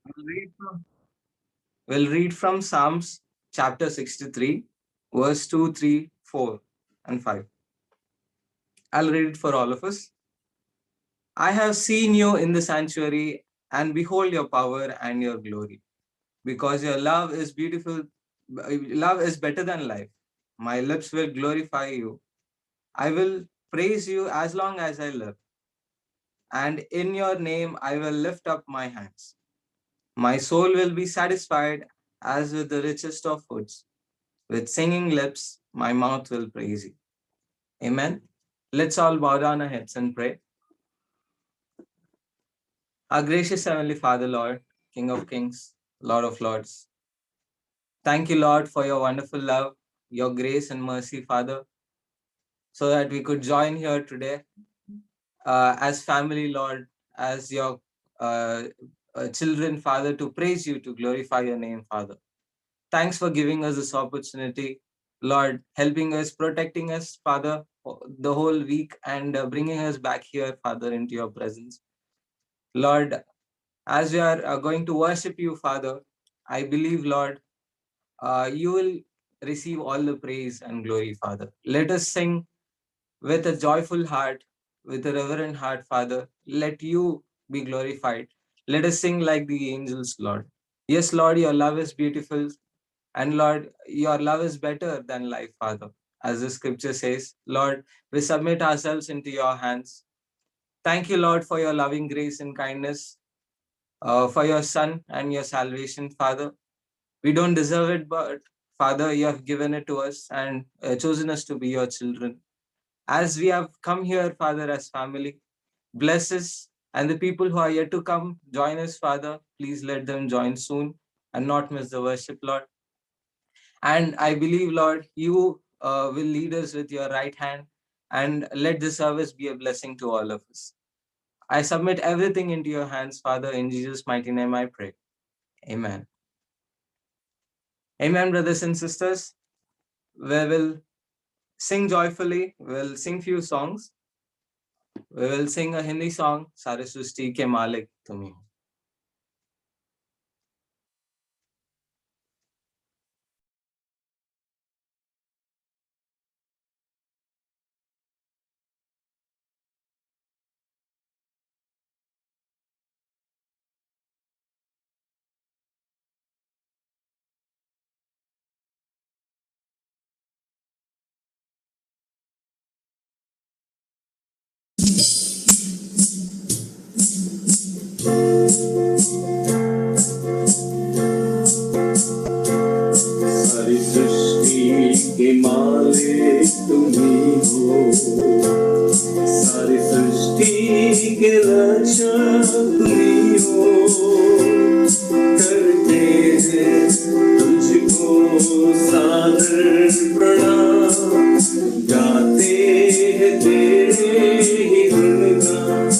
We'll read from, we'll read from Psalms chapter 63, verse 2, 3, 4, and 5. I'll read it for all of us. I have seen you in the sanctuary and behold your power and your glory. Because your love is beautiful, love is better than life. My lips will glorify you. I will praise you as long as I live. And in your name I will lift up my hands. My soul will be satisfied as with the richest of foods. With singing lips, my mouth will praise you. Amen. Let's all bow down our heads and pray. Our gracious Heavenly Father, Lord, King of Kings, Lord of Lords, thank you, Lord, for your wonderful love, your grace and mercy, Father, so that we could join here today as family, Lord, as your uh, children, Father, to praise you, to glorify your name, Father. Thanks for giving us this opportunity, Lord, helping us, protecting us, Father, the whole week and bringing us back here, Father, into your presence. Lord, as we are going to worship you, Father, I believe, Lord, you will receive all the praise and glory, Father. Let us sing with a joyful heart, with a reverent heart, Father. Let you be glorified. Let us sing like the angels, Lord. Yes, Lord, your love is beautiful. And Lord, your love is better than life, Father. As the scripture says, Lord, we submit ourselves into your hands. Thank you, Lord, for your loving grace and kindness, for your Son and your salvation, Father. We don't deserve it, but Father, you have given it to us and chosen us to be your children. As we have come here, Father, as family, bless us and the people who are yet to come, join us, Father. Please let them join soon and not miss the worship, Lord. And I believe, Lord, you will lead us with your right hand and let this service be a blessing to all of us. I submit everything into your hands, Father. In Jesus' mighty name I pray. Amen. Amen, brothers and sisters. We will sing joyfully. We'll sing few songs. We will sing a Hindi song, Sare Srishti Ke Malik Tum Hi Ho. सारी सृष्टि के मालिक तुम ही हो, सारी सृष्टि के रक्षक तुम ही हो, करते हैं तुझको सादर प्रणाम, गाते हैं तेरे ही गुणगान।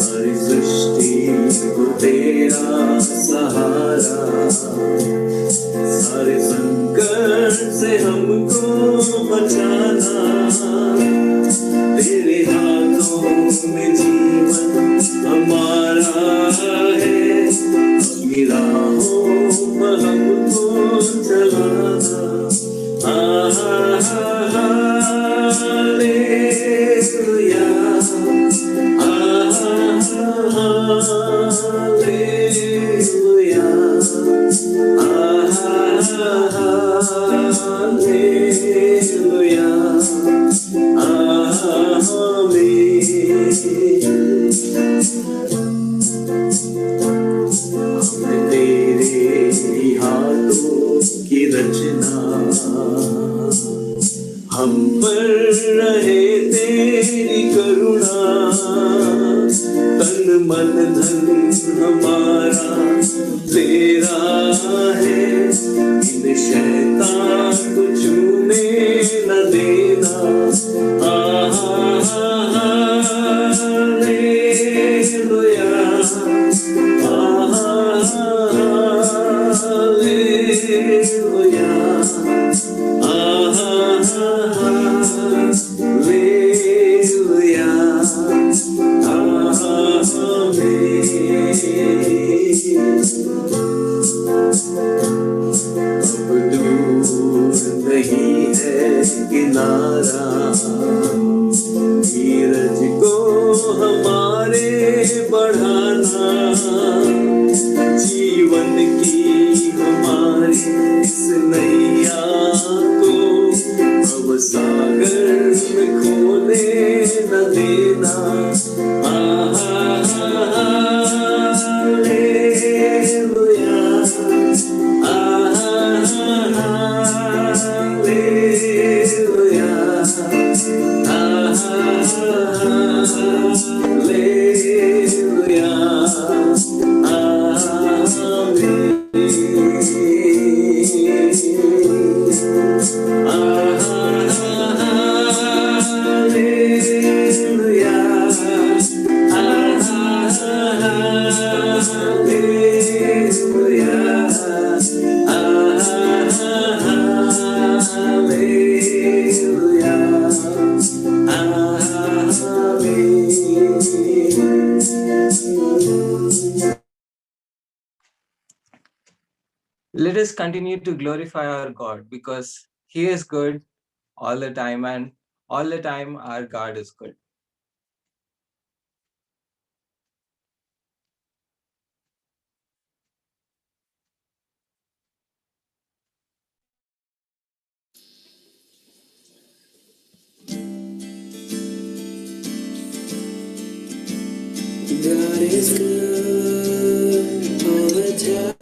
सारी सृष्टि को तेरा सहारा, सारे संकट से हमको बचाना, तेरे हाथों में जीवन हमारा है, अपनी राहों पर हमको चलाना। हालेलुया, हम पर रहे तेरी करुणा, तन मन धन हमारा तेरा है, इन शैतान को छूने किनारा, धीरज को हमारे बढ़ाना, जीवन की हमारी इस नैया को अब सागर में खोले न देना। Let us continue to glorify our God because He is good all the time, and all the time our God is good. God is good all the time.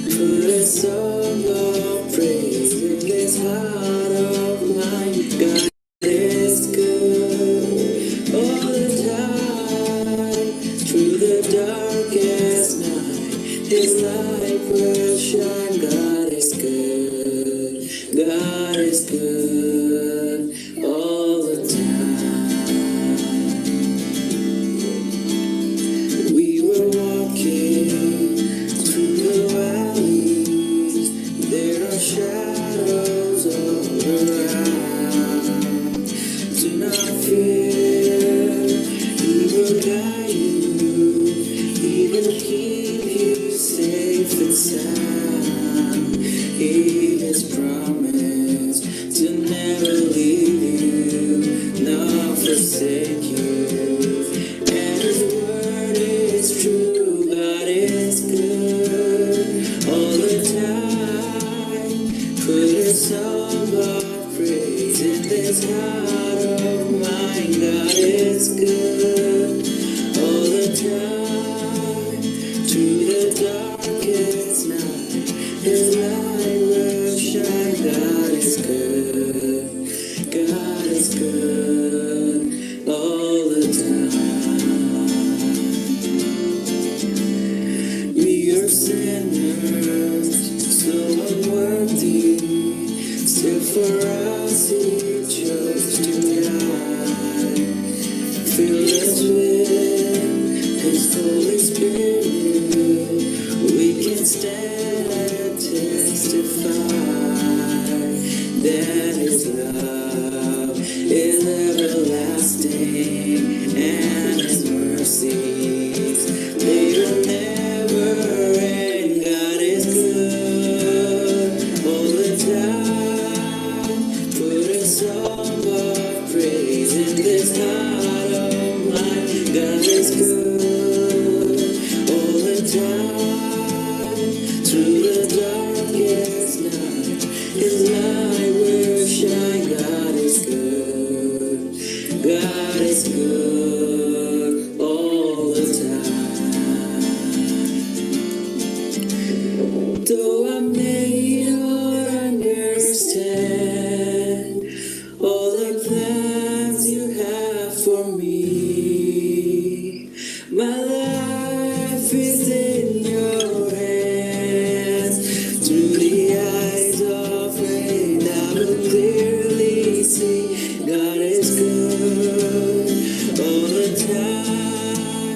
Put a song of praise in this heart of mine. God is good all the time. Through the darkest night, His light will shine. God is good. God is good all the time. We were walking through the valleys, there are shadows all around. Do not fear, He will guide you, He will keep you safe and sound. He has promised to never leave you, nor forsake you. And His word is true. God is good all the time. Put a song of praise in this heart of mine. God is good all the time. Through the darkest night, His light will shine. God is good. God is good all the time. We are sinners, so unworthy. Still for us He chose to die. Fill us with His Holy Spirit. We can stand and testify that His love is everlasting and His mercies, they will never end. God is good all the time. Put a song of praise in this heart of mine. God is good all the time. Through the darkest night, His light will shine. God is good. God is good all the time. Though I may not understand all the plans You have for me, my life is in Your hands. Through the eyes of faith, I will clearly see God is good all the time.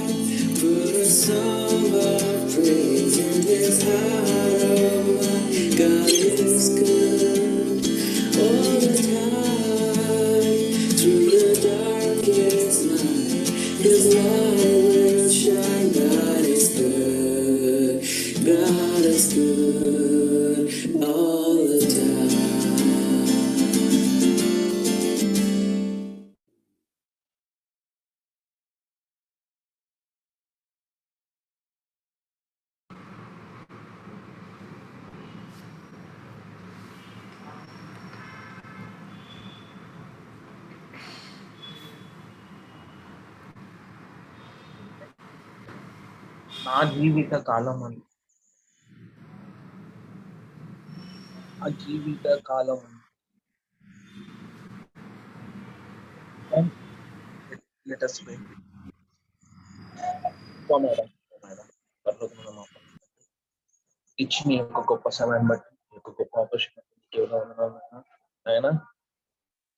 Put a song of praise in this heart of mine. God is good all the time. Through the darkest night, His light will shine. God is good. God is good all the time. నా జీవిత కాలం అంతా ఆ జీవిత కాలం let us pray. Madam పరలోకమున్న మా తండ్రి, ఇచ్చిన ఈ యొక్క గొప్ప సమయం బట్టి ఈ యొక్క గొప్ప ఆపర్చునిటీ ఆయన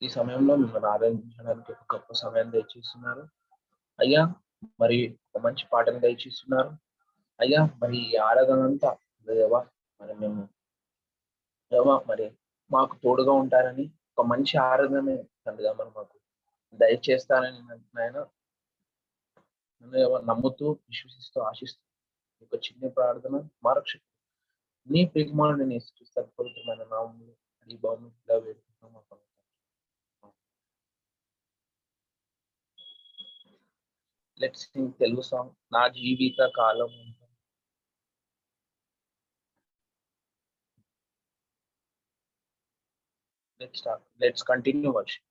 ఈ సమయంలో మిమ్మల్ని ఆరాధించడానికి ఒక గొప్ప సమయాన్ని దయచేస్తున్నారు అయ్యా. మరి ఒక మంచి పాటను దయచేస్తున్నారు అయ్యా. మరి ఈ ఆరాధన అంతా దేవా మరి మేము దేవా మరి మాకు తోడుగా ఉంటారని ఒక మంచి ఆరాధన తండ్రిగా మరి మాకు దయచేస్తానని ఆయన నమ్ముతూ విశ్వసిస్తూ ఆశిస్తూ ఒక చిన్న ప్రార్థన మారక్ష నీ ప్రియకుమారుని నేను సత్పవిత్రమైన నామంలో ఈ భావం ఇలా వేడుకుంటున్నాం. లెట్స్ సింగ్ తెలుగు సాంగ్ నా జీవిత కాలం. Let's continue worship.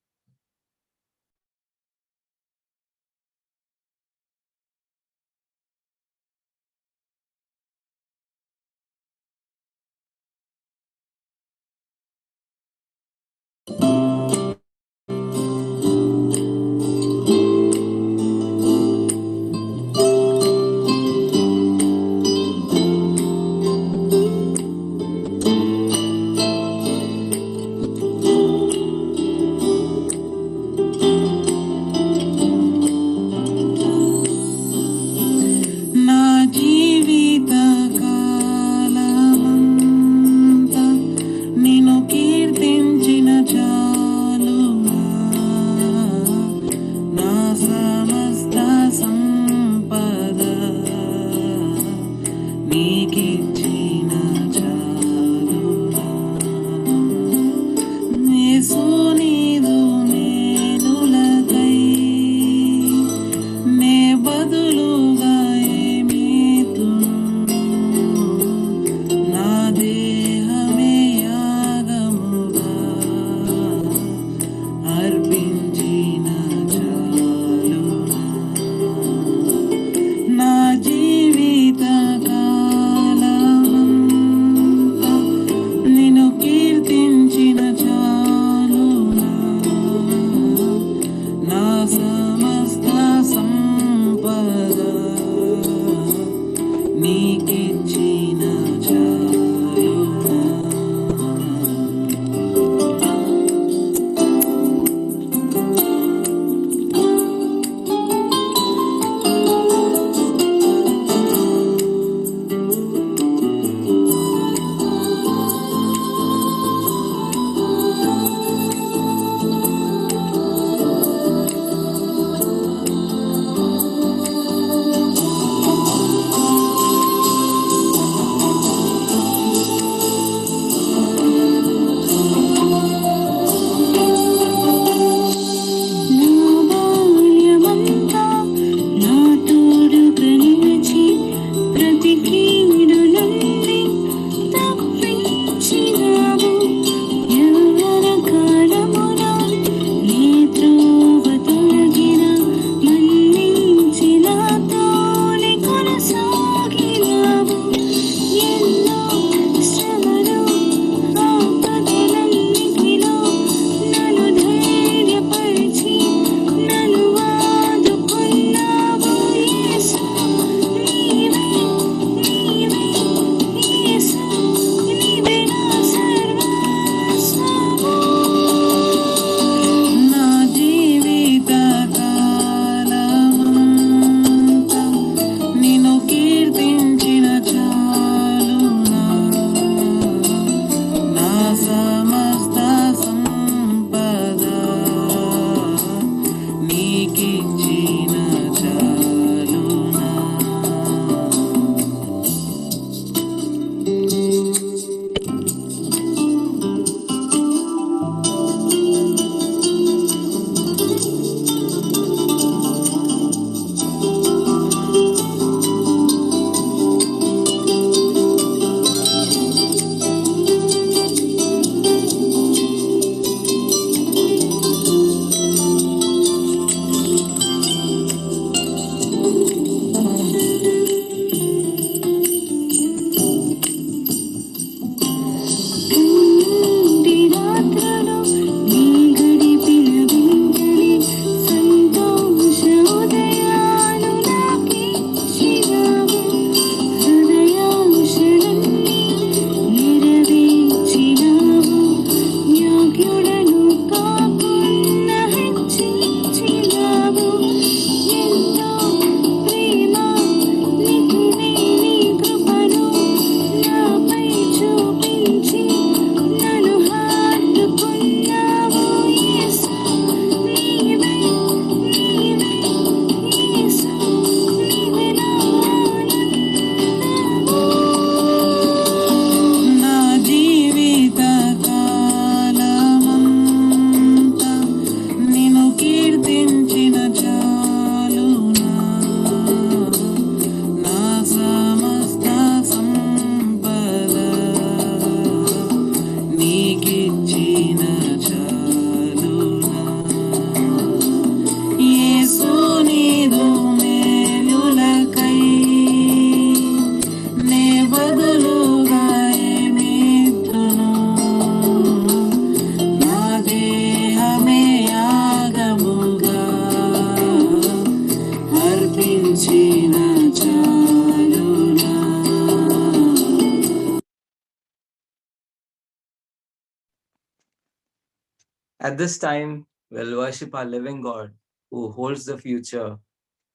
At this time, we'll worship our living God who holds the future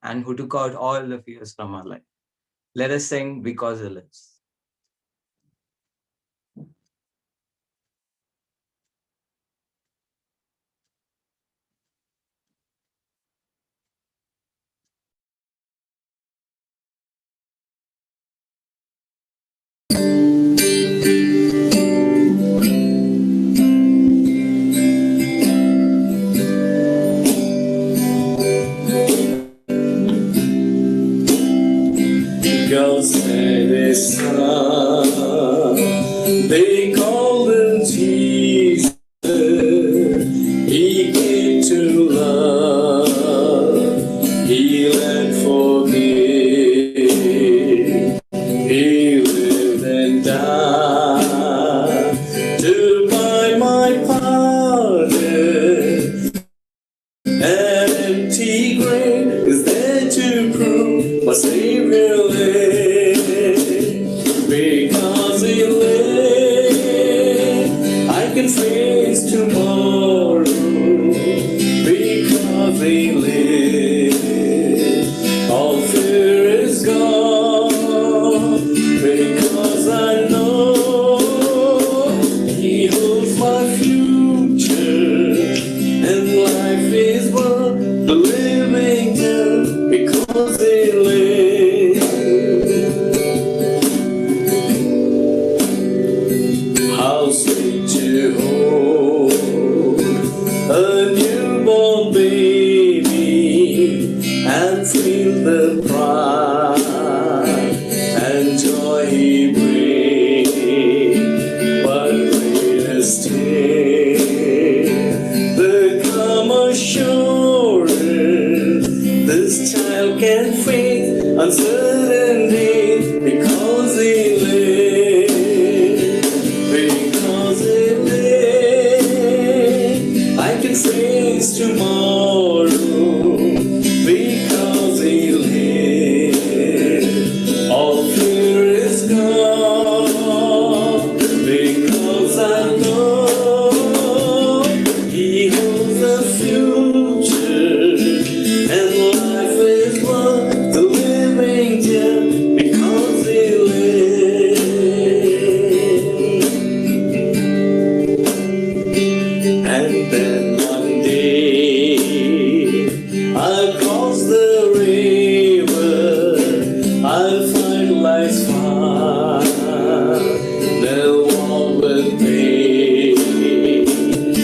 and who took out all the fears from our life. Let us sing Because He Lives. God sent His Son, they called Him Jesus. He came to love, heal and forgive. He lived and died to buy my pardon. An empty grave is there to prove my Savior lived. Because He lived, I can face tomorrow. Because He lived, all fear is gone. Because I know He holds my future, and life is worth the living just because He lives. How sweet to hold a newborn baby and feel the pride and joy He brings. But greater still, the calm assurance this child can face uncertainty because He lives. Because He lives, I can face tomorrow. Because He lives, all fear is gone. Because I know He holds the future, and life is worth the living just because He lives. And then one day I'll cross the river, I'll find life's far, they'll walk with me.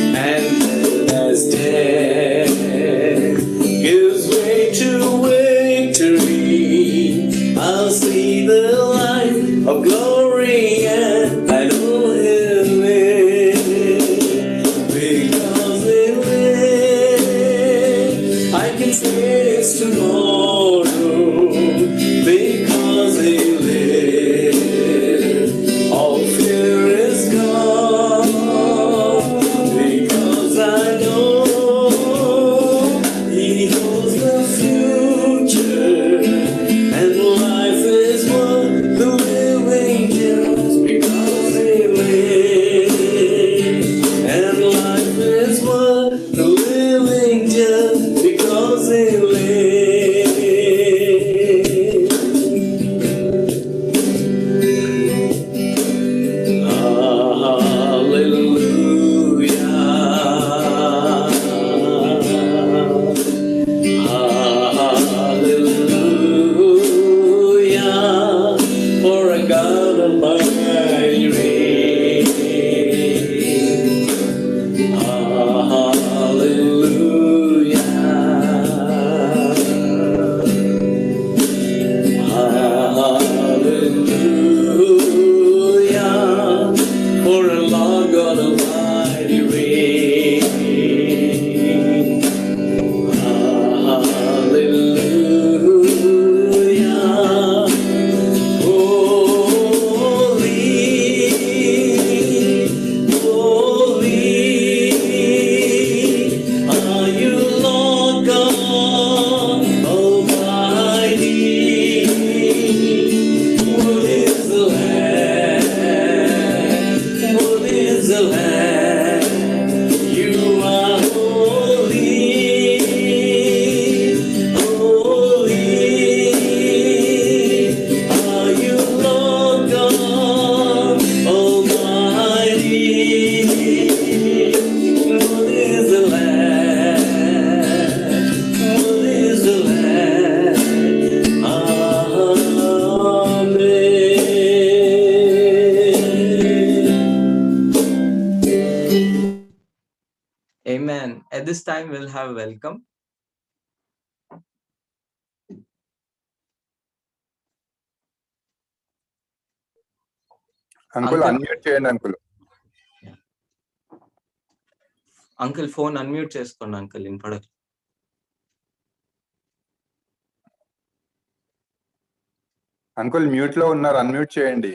And then as death gives way to victory, I'll see the light of glory, and I know He'll live. Because He lives, I can face tomorrow. Because He lives, all fear is gone. Because I know He holds the future, and life is worth the living just because He lives. And life is worth the living just because He lives. Hallelujah, for a God Almighty reigns. Hallelujah, for a Lord God Almighty reigns. Hallelujah, holy, holy are you, Lord God Almighty. What is the Lamb? What is the Lamb? You are Amen. At this time, we'll have welcome. Uncle unmute చేయండి uncle. Uncle phone unmute చేసుకోండి uncle, వినపడదు. Uncle mute లో ఉన్నారు, unmute చేయండి.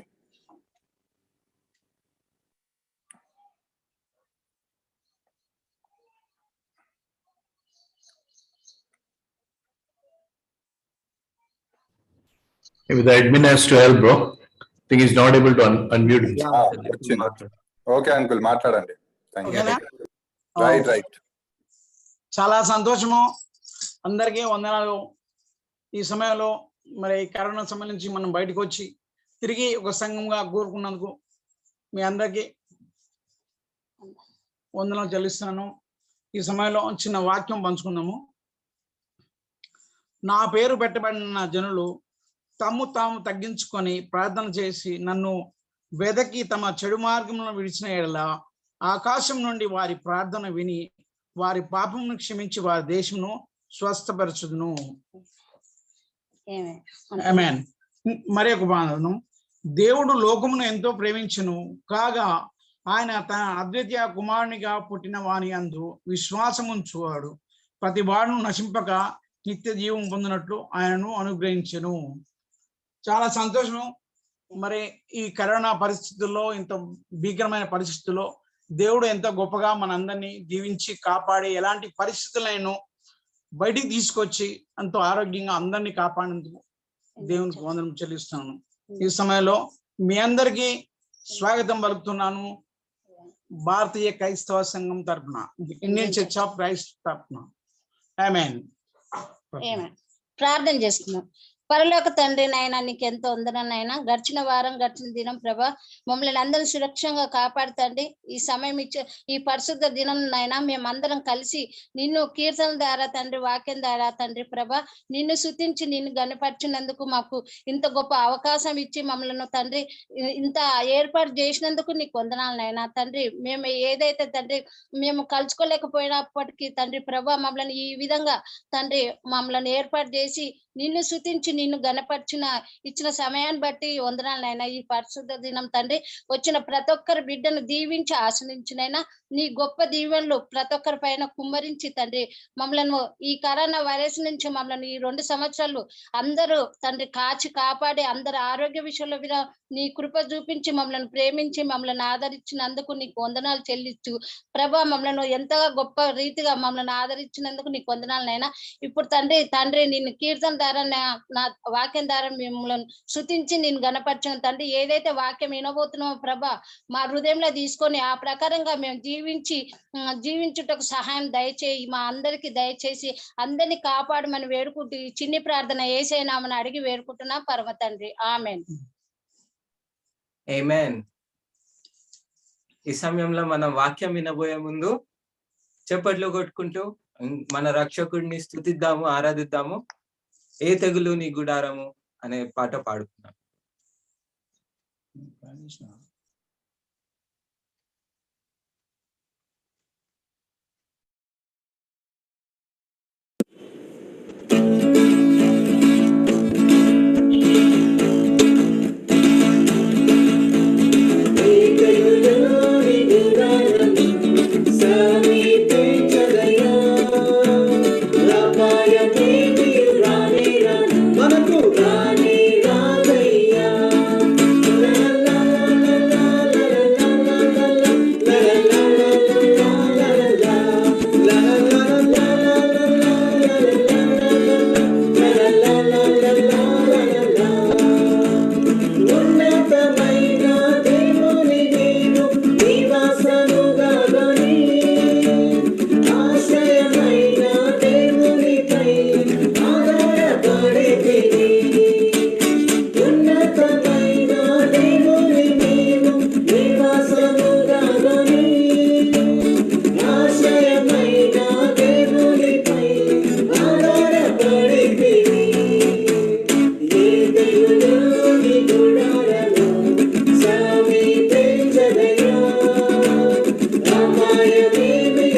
Maybe the admin has to help, bro. I think he's not able to unmute himself. Okay uncle మాట్లాడండి. Right. చాలా సంతోషము. అందరికీ వందనాలు. ఈ సమయంలో మరి కరోనా సమయం నుంచి మనం బయటకు వచ్చి తిరిగి ఒక సంఘంగా కోరుకున్నందుకు మీ అందరికీ వందనాలు చెల్లిస్తున్నాను. ఈ సమయంలో చిన్న వాక్యం పంచుకుందాము. నా పేరు పెట్టబడిన జనులు తాము తగ్గించుకొని ప్రార్థన చేసి నన్ను వెదకి తమ చెడు మార్గంలో విడిచిన ఎడల ఆకాశం నుండి వారి ప్రార్థన విని వారి పాపమును క్షమించి వారి దేశమును స్వస్థపరచుదును. ఆమేన్. మరి ఒక భాగం, దేవుడు లోకమును ఎంతో ప్రేమించును కాగా ఆయన తన అద్వితీయ కుమారునిగా పుట్టిన వాని యందు విశ్వాసముంచువాడు ప్రతి వాడును నశింపక నిత్య జీవం పొందినట్లు ఆయనను అనుగ్రహించెను. చాలా సంతోషం. మరి ఈ కరోనా పరిస్థితుల్లో, ఇంత భీకరమైన పరిస్థితుల్లో దేవుడు ఎంతో గొప్పగా మనందరినీ దీవించి కాపాడి ఎలాంటి పరిస్థితులను బయటికి తీసుకొచ్చి ఎంతో ఆరోగ్యంగా అందరినీ కాపాడేందుకు దేవునికి వందనం చెల్లిస్తున్నాను. ఈ సమయంలో మీ అందరికీ స్వాగతం పలుకుతున్నాను. భారతీయ క్రైస్తవ సంఘం తరఫున, ఇండియన్ చర్చ్ ఆఫ్ క్రైస్ట్ తరఫున. ఆమేన్. ప్రార్థన చేస్తున్నాం. పరలోక తండ్రి నాయన, నీకు ఎంతో వందనాలైనా. గడిచిన వారం, గడిచిన దినం ప్రభా మమ్మల్ని అందరినీ సురక్షంగా కాపాడుతండి. ఈ సమయం ఇచ్చే ఈ పరిశుద్ధ దినం నాయన మేమందరం కలిసి నిన్ను కీర్తన ద్వారా తండ్రి, వాక్యం ద్వారా తండ్రి ప్రభా నిన్ను స్తుతించి నిన్ను గణపరిచినందుకు మాకు ఇంత గొప్ప అవకాశం ఇచ్చి మమ్మల్ని తండ్రి ఇంత ఏర్పాటు చేసినందుకు నీకు వందనాలైనా తండ్రి. మేము ఏదైతే తండ్రి మేము కలుసుకోలేకపోయినప్పటికీ తండ్రి ప్రభా మమ్మల్ని ఈ విధంగా తండ్రి మమ్మల్ని ఏర్పాటు చేసి నిన్ను స్తుతించి నిన్ను గణపరిచిన ఇచ్చిన సమయాన్ని బట్టి వందనాలైనా. ఈ పరిశుద్ధ దినం తండ్రి వచ్చిన ప్రతి ఒక్కరి బిడ్డను దీవించి ఆశ్రయించినైనా నీ గొప్ప దీవెనలు ప్రతి ఒక్కరి పైన కుమ్మరించి తండ్రి మమ్మల్ని ఈ కరోనా వైరస్ నుంచి మమ్మల్ని ఈ 2 సంవత్సరాలు అందరూ తండ్రి కాచి కాపాడి అందరు ఆరోగ్య విషయంలో నీ కృప చూపించి మమ్మల్ని ప్రేమించి మమ్మల్ని ఆదరించినందుకు నీకు వందనాలు చెల్లించు ప్రభా. మమ్మల్ని ఎంతగా గొప్ప రీతిగా మమ్మల్ని ఆదరించినందుకు నీకు వందనాలనైనా. ఇప్పుడు తండ్రి నిన్ను కీర్తన ద్వారా నా వాక్యం ద్వారా మిమ్మల్ని స్తుతించి నేను గణపరిచిన తండ్రి ఏదైతే వాక్యం వినబోతున్నామో ప్రభా మా హృదయంలో తీసుకొని ఆ ప్రకారంగా మేము జీవించుటకు సహాయం దయచేయి. మా అందరికి దయచేసి అందరినీ కాపాడమని వేడుకుంటూ ఈ చిన్ని ప్రార్థన యేసయ్య నామమున అడిగి వేడుకుంటున్నా పరమ తండ్రి. ఆమేన్. ఆమేన్. ఈ సమయంలో మనం వాక్యం వినబోయే ముందు చప్పట్లు కొట్టుకుంటూ మన రక్షకుడిని స్తుతిద్దాము, ఆరాధిద్దాము. ఏ తెగులు నీ గుడారము అనే పాట పాడుతున్నాం. Ramaya, baby,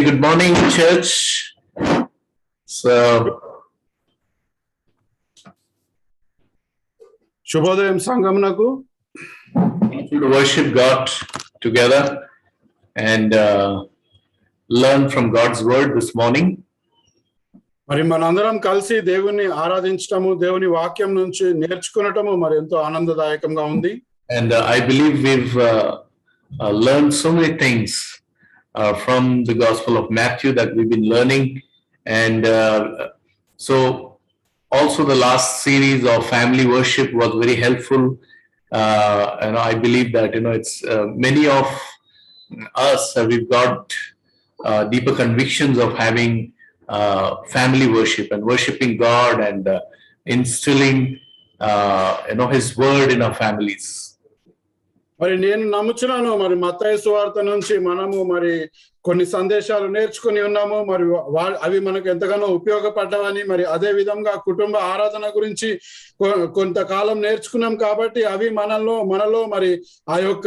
good morning, church. So, శుభోదయం సంగమునకు. to worship God together and learn from God's word this morning. మరి మనందరం కలిసి దేవుని ఆరాధించటము, దేవుని వాక్యం నుంచి నేర్చుకునటము మరి ఎంతో ఆనందదాయకంగా ఉంది. And I believe we've learned so many things from the Gospel of Matthew that we've been learning. And so also the last series of family worship was very helpful. And I believe that, it's many of us, we've got deeper convictions of having family worship and worshiping God and instilling, His word in our families. మరి నేను నమ్ముచున్నాను, మరి మత్తయి సువార్త నుంచి మనము మరి కొన్ని సందేశాలు నేర్చుకుని ఉన్నాము. మరి అవి మనకు ఎంతగానో ఉపయోగపడ్డావని, మరి అదే విధంగా కుటుంబ ఆరాధన గురించి కొంతకాలం నేర్చుకున్నాం కాబట్టి అవి మనలో మరి ఆ యొక్క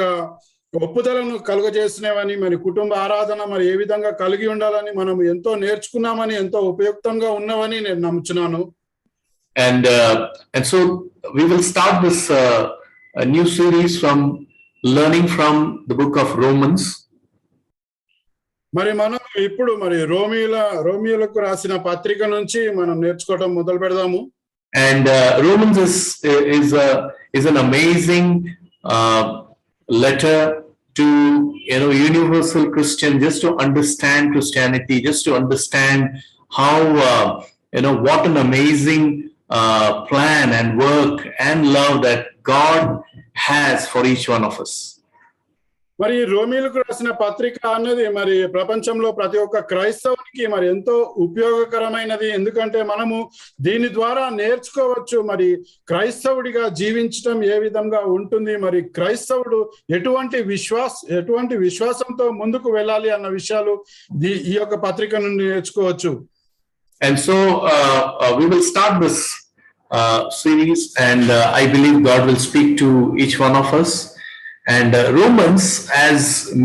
ఒప్పుదలను కలుగజేసినవని, మరి కుటుంబ ఆరాధన మరి ఏ విధంగా కలిగి ఉండాలని మనం ఎంతో నేర్చుకున్నామని, ఎంతో ఉపయుక్తంగా ఉన్నవని నేను నమ్ముచున్నాను. And so we will start this a new series from learning from the book of Romans. మరి మనం ఇప్పుడు మరి రోమియోలకు రాసిన పత్రిక నుంచి మనం నేర్చుకోవడం మొదలు పెడదాము. And Romans is an amazing letter to universal Christian, just to understand Christianity, just to understand how what an amazing plan and work and love that God has for each one of us. మరి రోమీయులకు రాసిన పత్రిక అన్నది మరి ప్రపంచంలో ప్రతి ఒక్క క్రైస్తవునికి మరి ఎంతో ఉపయోగకరమైనది. ఎందుకంటే మనము దీని ద్వారా నేర్చుకోవచ్చు మరి క్రైస్తవుడిగా జీవించటం ఏ విధంగా ఉంటుంది, మరి క్రైస్తవుడు ఎటువంటి విశ్వాసంతో ముందుకు వెళ్ళాలి అన్న విషయాలు ఈ యొక్క పత్రిక నుండి నేర్చుకోవచ్చు. And so we will start this series, and I believe God will speak to each one of us. And Romans, as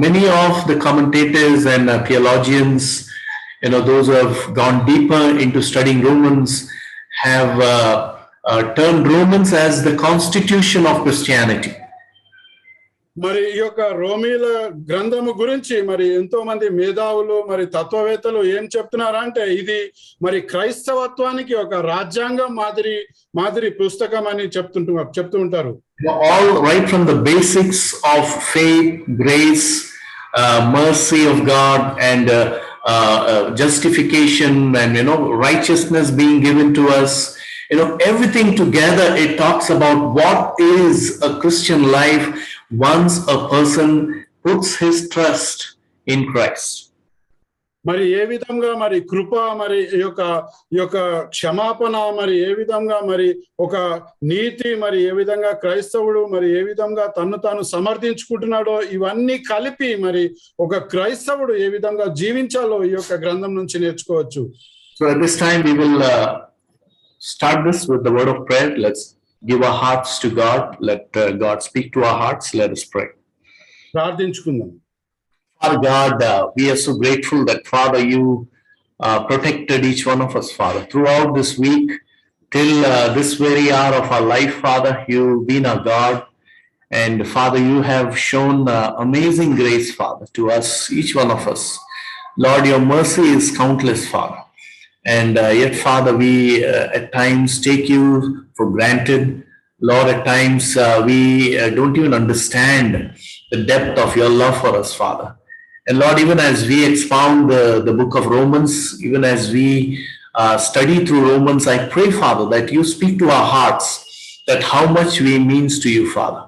many of the commentators and theologians, those who have gone deeper into studying Romans, have termed Romans as the constitution of Christianity. మరి ఈ యొక్క రోమీల గ్రంథము గురించి మరి ఎంతో మంది మేధావులు మరి తత్వవేత్తలు ఏం చెప్తున్నారంటే ఇది మరి క్రైస్తవత్వానికి ఒక రాజ్యాంగం మాదిరి పుస్తకం అని చెప్తూ ఉంటారు. All right from the basics of faith, grace, mercy of God, and justification, and righteousness being given to us. Everything together, it talks about what is a Christian life once a person puts his trust in Christ. మరి ఏ విధంగా మరి కృప, మరి ఈ యొక్క క్షమాపణ, మరి ఏ విధంగా మరి ఒక నీతి, మరి ఏ విధంగా క్రైస్తవుడు మరి ఏ విధంగా తాను సమర్థించుకుంటున్నాడో ఇవన్నీ కలిపి మరి ఒక క్రైస్తవుడు ఏ విధంగా జీవించాలో ఈ యొక్క గ్రంథం నుంచి నేర్చుకోవచ్చు. So at this time we will start this with the word of prayer. Let's give our hearts to God. Let God speak to our hearts. Let us pray. ప్రార్థించుకుందాం. Father God, we are so grateful that, Father, you protected each one of us, Father, throughout this week till this very hour of our life. Father, you've been our God, and Father, you have shown amazing grace, Father, to us, each one of us. Lord, your mercy is countless, Father, and yet, Father, we at times take you for granted. Lord, at times we don't even understand the depth of your love for us, Father. And Lord, even as we expound the book of Romans, even as we study through Romans, I pray, Father, that you speak to our hearts, that how much we means to you, Father.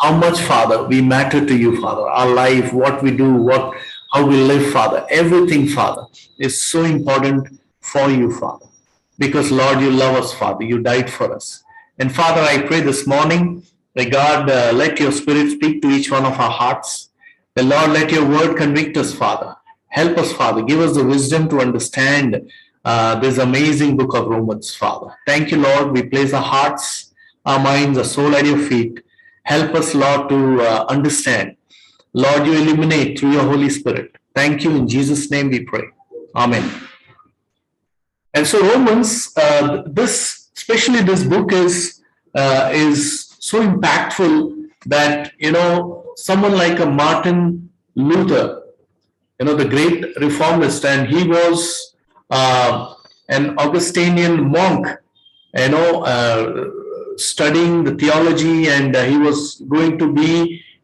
How much, Father, we matter to you, Father. Our life, what we do, how we live, Father. Everything, Father, is so important for you, Father. Because, Lord, you love us, Father. You died for us. And Father, I pray this morning that God, let your Spirit speak to each one of our hearts. The Lord, let your word convict us, Father. Help us, Father. Give us the wisdom to understand this amazing book of Romans, Father. Thank you, Lord. We place our hearts, our minds, our soul at your feet. Help us, Lord, to understand. Lord, you illuminate through your Holy Spirit. Thank you. In Jesus' name we pray. Amen. And so Romans, especially this book is so impactful that, someone like a Martin Luther, the great reformist, and he was an Augustinian monk, studying the theology, and he was going to be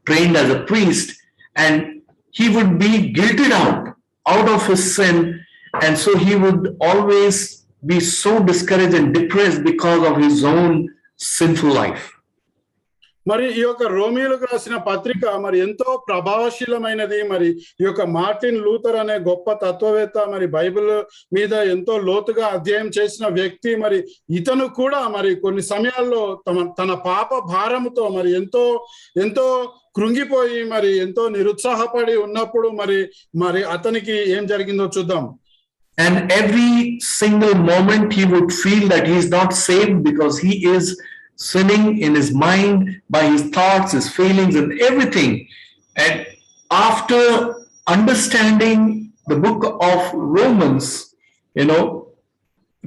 trained as a priest, and he would be guilted out of his sin, and so he would always be so discouraged and depressed because of his own sinful life. మరి ఈ యొక్క రోమీలకు రాసిన పత్రిక మరి ఎంతో ప్రభావశీలమైనది. మరి ఈ యొక్క మార్టిన్ లూథర్ అనే గొప్ప తత్వవేత్త, మరి బైబిల్ మీద ఎంతో లోతుగా అధ్యయనం చేసిన వ్యక్తి, మరి ఇతను కూడా మరి కొన్ని సమయాల్లో తన పాప భారముతో మరి ఎంతో కృంగిపోయి మరి ఎంతో నిరుత్సాహపడి ఉన్నప్పుడు మరి అతనికి ఏం జరిగిందో చూద్దాం. And every single moment he would feel that he is not saved because he is sinning in his mind by his thoughts, his feelings, and everything. And after understanding the book of Romans,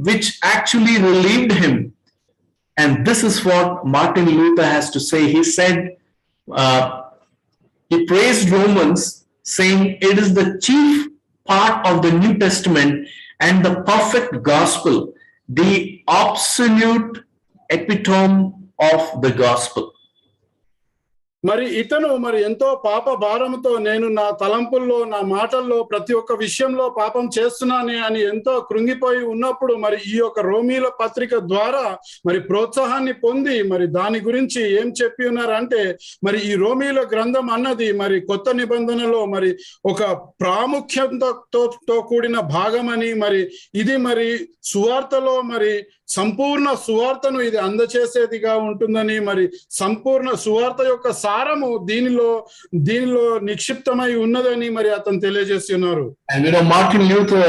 which actually relieved him, and this is what Martin Luther has to say. He said, he praised Romans, saying it is the chief part of the New Testament and the perfect gospel, the absolute epitome of the gospel. మరి ఇతను మరి ఎంతో పాప భారంతో నేను నా తలంపుల్లో, నా మాటల్లో ప్రతి ఒక్క విషయంలో పాపం చేస్తున్నానే అని ఎంతో కృంగిపోయి ఉన్నప్పుడు మరి ఈ యొక్క రోమీల పత్రిక ద్వారా మరి ప్రోత్సాహాన్ని పొంది మరి దాని గురించి ఏం చెప్పి ఉన్నారంటే, మరి ఈ రోమీల గ్రంథం అన్నది మరి కొత్త నిబంధనలో మరి ఒక ప్రాముఖ్యతతో కూడిన భాగమని, మరి ఇది మరి సువార్తలో మరి సంపూర్ణ సువార్తను ఇది అందచేసేదిగా ఉంటుందని, మరి సంపూర్ణ సువార్త యొక్క సారము దీనిలో నిక్షిప్తమై ఉన్నదని మరి అతను తెలియజేస్తున్నారు. And Martin Luther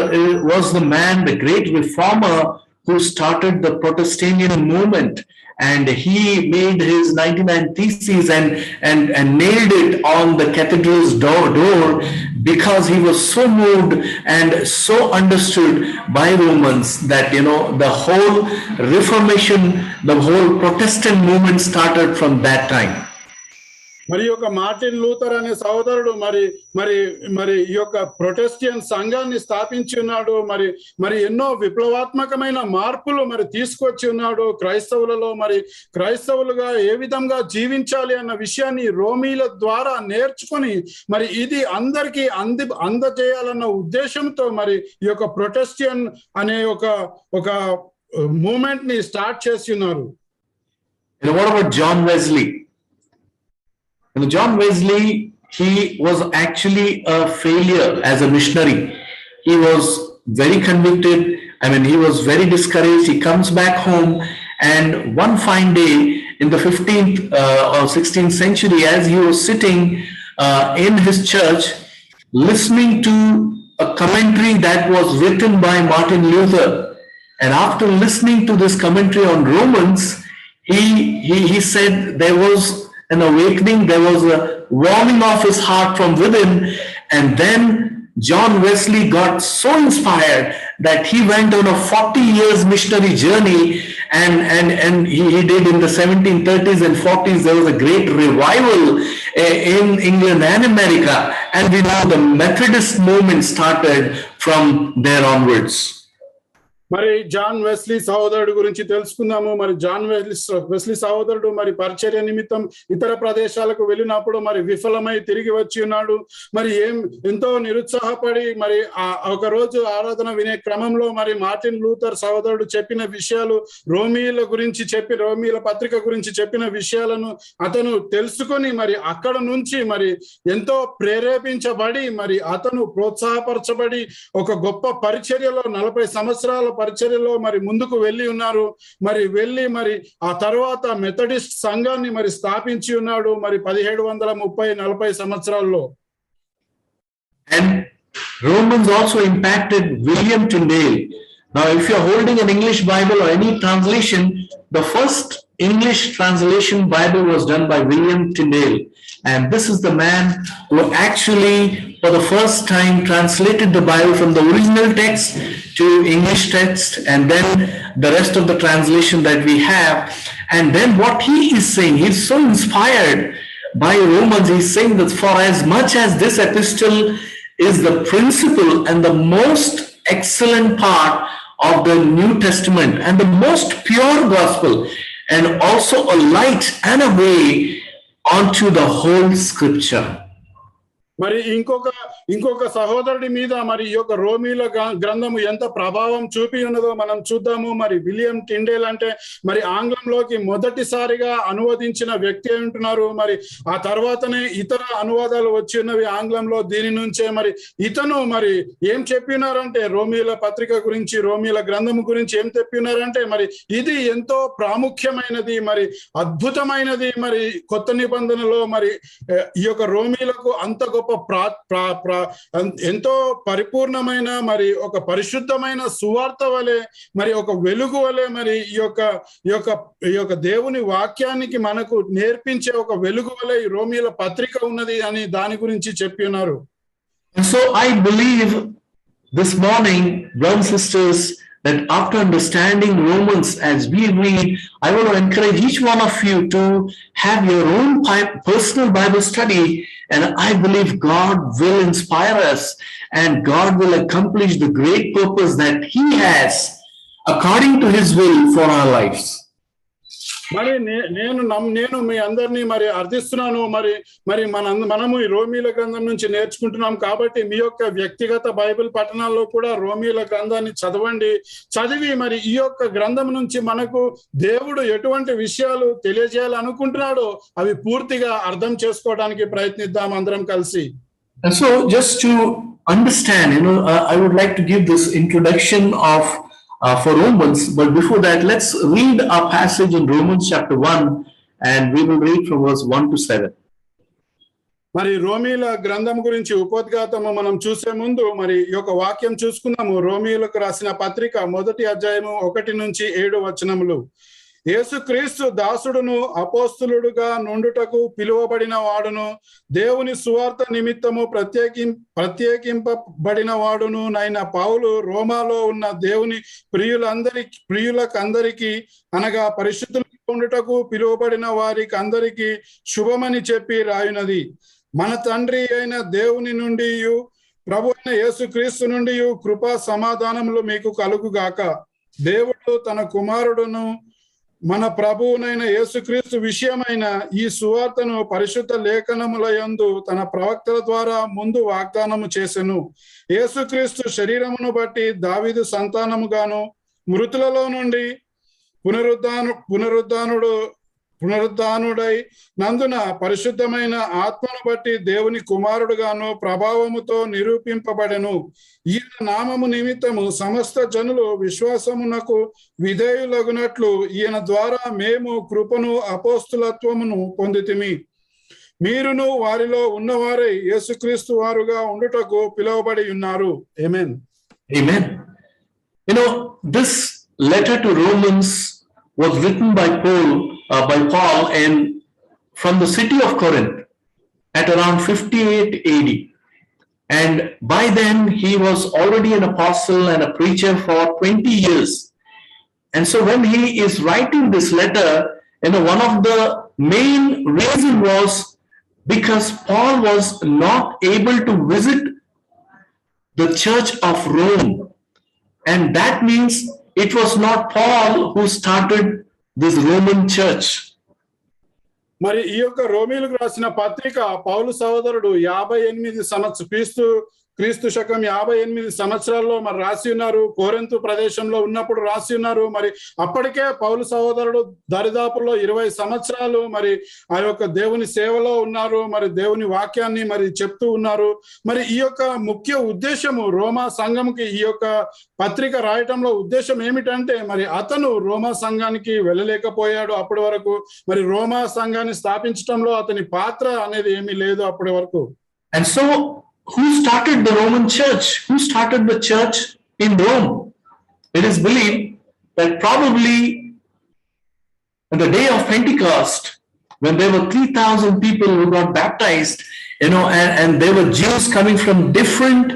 was the man, the great reformer who started the Protestant movement, and he made his 99 Theses and nailed it on the cathedral's door because he was so moved and so understood by Romans that the whole Reformation, the whole Protestant movement started from that time. మరి యొక్క Martin Luther అనే సహోదరుడు మరి మరి మరి ఈ యొక్క ప్రొటెస్టియన్ సంఘాన్ని స్థాపించి ఉన్నాడు. మరి ఎన్నో విప్లవాత్మకమైన మార్పులు మరి తీసుకొచ్చి ఉన్నాడు క్రైస్తవులలో. మరి క్రైస్తవులుగా ఏ విధంగా జీవించాలి అన్న విషయాన్ని రోమీల ద్వారా నేర్చుకొని మరి ఇది అందరికీ అందజేయాలన్న ఉద్దేశంతో మరి ఈ యొక్క ప్రొటెస్టియన్ అనే ఒక మూమెంట్ ని స్టార్ట్ చేసి ఉన్నారు. What about John Wesley? John Wesley, he was actually a failure as a missionary. He was very convicted. He was very discouraged. He comes back home, and one fine day in the 15th or 16th century, as he was sitting in his church, listening to a commentary that was written by Martin Luther, and after listening to this commentary on Romans, he said there was an awakening, there was a warming of his heart from within, and then John Wesley got so inspired that he went on a 40 years missionary journey, and he did in the 1730s and 40s. There was a great revival in England and America, and we know the Methodist movement started from there onwards. మరి John Wesley సహోదరుడు గురించి తెలుసుకుందాము. మరి John Wesley సహోదరుడు మరి పరిచర్య నిమిత్తం ఇతర ప్రదేశాలకు వెళ్ళినప్పుడు మరి విఫలమై తిరిగి వచ్చి ఉన్నాడు. మరి ఎంతో నిరుత్సాహపడి మరి ఒక రోజు ఆరాధన వినే క్రమంలో మరి మార్టిన్ లూథర్ సహోదరుడు చెప్పిన విషయాలు, రోమీల పత్రిక గురించి చెప్పిన విషయాలను అతను తెలుసుకొని మరి అక్కడ నుంచి మరి ఎంతో ప్రేరేపించబడి మరి అతను ప్రోత్సాహపరచబడి ఒక గొప్ప పరిచర్యలో 40 సంవత్సరాల పరిచర్యలో మరి ముందుకు వెళ్ళి ఉన్నారు. మరి ఆ తర్వాత మెథడిస్ట్ సంఘాన్ని మరి స్థాపించి ఉన్నాడు మరి 1730-40 సంవత్సరాల్లో. And Romans also impacted William Tyndale. Now, if you're holding an English Bible or any translation, the first English translation Bible was done by William Tyndale. And this is the man who actually, for the first time, translated the Bible from the original text to English text, and then the rest of the translation that we have. And then what he is saying, he's so inspired by Romans. He's saying that for as much as this epistle is the principal and the most excellent part of the New Testament and the most pure gospel, and also a light and a way onto the whole scripture. మరి ఇంకొక సహోదరుడి మీద మరి ఈ యొక్క రోమీల గ్రంథము ఎంత ప్రభావం చూపి ఉన్నదో మనం చూద్దాము. మరి విలియం టిండేల్ అంటే మరి ఆంగ్లంలోకి మొదటిసారిగా అనువదించిన వ్యక్తి అంటున్నారు. మరి ఆ తర్వాతనే ఇతర అనువాదాలు వచ్చి ఉన్నవి ఆంగ్లంలో. దీని నుంచే మరి ఇతను మరి ఏం చెప్పినారంటే రోమీల పత్రిక గురించి, రోమీల గ్రంథము గురించి ఏం చెప్పినారంటే మరి ఇది ఎంతో ప్రాముఖ్యమైనది, మరి అద్భుతమైనది. మరి కొత్త నిబంధనలో మరి ఈ యొక్క రోమీలకు అంత గొప్ప ఎంతో పరిపూర్ణమైన మరి ఒక పరిశుద్ధమైన సువార్త వలె, మరి ఒక వెలుగు వలె, మరి ఈ యొక్క దేవుని వాక్యానికి మనకు నేర్పించే ఒక వెలుగు వలె ఈ రోమీల పత్రిక ఉన్నది అని దాని గురించి చెప్పి ఉన్నారు. So I believe this morning, brothers and sisters, that after understanding Romans as we read, I want to encourage each one of you to have your own personal Bible study, and I believe God will inspire us and God will accomplish the great purpose that He has according to His will for our lives. మరి నేను మీ అందరినీ మరి అర్థిస్తున్నాను. మరి మనము ఈ రోమీల గ్రంథం నుంచి నేర్చుకుంటున్నాం కాబట్టి మీ యొక్క వ్యక్తిగత బైబిల్ పఠనాల్లో కూడా రోమీల గ్రంథాన్ని చదివి మరి ఈ యొక్క గ్రంథం నుంచి మనకు దేవుడు ఎటువంటి విషయాలు తెలియజేయాలనుకుంటున్నాడో అవి పూర్తిగా అర్థం చేసుకోవడానికి ప్రయత్నిద్దాం అందరం కలిసి. And so just to understand, I would like to give this introduction of for Romans, but before that, let's read our passage in Romans chapter 1, and we will read from verse 1 to 7. మరి రోమీల గ్రంథం గురించి ఉపోద్ఘాతము మనం చూసే ముందు మరి ఈ యొక్క వాక్యం చూసుకున్నాము. రోమీలకు రాసిన పత్రిక 1వ అధ్యాయము 1 నుంచి 7 వచనములు. యేసుక్రీస్తు దాసుడును అపోస్తులుడుగా నుండుటకు పిలువబడిన వాడును, దేవుని సువార్త నిమిత్తము ప్రత్యేకింపబడిన వాడును నైన పౌలు రోమాలో ఉన్న దేవుని ప్రియులకందరికీ అనగా పరిశుద్ధులుగా ఉండుటకు పిలువబడిన వారికి అందరికీ శుభమని చెప్పి రాయునది. మన తండ్రి అయిన దేవుని నుండి ప్రభు అయిన యేసుక్రీస్తు నుండి కృపా సమాధానములు మీకు కలుగుగాక. దేవుడు తన కుమారుడును మన ప్రభువునైన యేసుక్రీస్తు విషయమైన ఈ సువార్తను పరిశుద్ధ లేఖనముల యందు తన ప్రవక్తల ద్వారా ముందు వాగ్దానము చేసెను. యేసుక్రీస్తు శరీరమును బట్టి దావీదు సంతానముగాను, మృతులలో నుండి పునరుద్ధానుడై నందున పరిశుద్ధమైన ఆత్మను బట్టి దేవుని కుమారుడుగాను ప్రభావముతో నిరూపింపబడెను. ఈయన నామము నిమిత్తము సమస్త జనులు విశ్వాసమునకు విధేయులగునట్లు ఈయన ద్వారా మేము కృపను అపోస్తులత్వమును పొందితిమి. మీరును వారిలో ఉన్నవారై యేసుక్రీస్తు వారుగా ఉండుటకు పిలువబడి ఉన్నారు. ఆమేన్. Amen. This letter to Romans was written by Paul and from the city of Corinth at around 58 AD. And by then he was already an apostle and a preacher for 20 years. And so when he is writing this letter, one of the main reason was because Paul was not able to visit the church of Rome. And that means it was not Paul who started this Roman church. మరి ఈ యొక్క రోమీలకు రాసిన పత్రిక పౌలు సహోదరుడు 58 క్రీస్తు శకం 58 సంవత్సరాల్లో మరి రాసి ఉన్నారు. కోరింతు ప్రదేశంలో ఉన్నప్పుడు రాసి ఉన్నారు. మరి అప్పటికే పౌలు సహోదరుడు దరిదాపుల్లో 20 సంవత్సరాలు మరి ఆ యొక్క దేవుని సేవలో ఉన్నారు. మరి దేవుని వాక్యాన్ని మరి చెప్తూ ఉన్నారు. మరి ఈ యొక్క ముఖ్య ఉద్దేశము రోమా సంఘంకి ఈ యొక్క పత్రిక రాయటంలో ఉద్దేశం ఏమిటంటే మరి అతను రోమా సంఘానికి వెళ్ళలేకపోయాడు అప్పటి వరకు. మరి రోమా సంఘాన్ని స్థాపించడంలో అతని పాత్ర అనేది ఏమీ లేదు అప్పటి వరకు. And so who started the Roman church? Who started the church in Rome? It is believed that probably on the day of Pentecost, when there were 3,000 people who got baptized, and there were Jews coming from different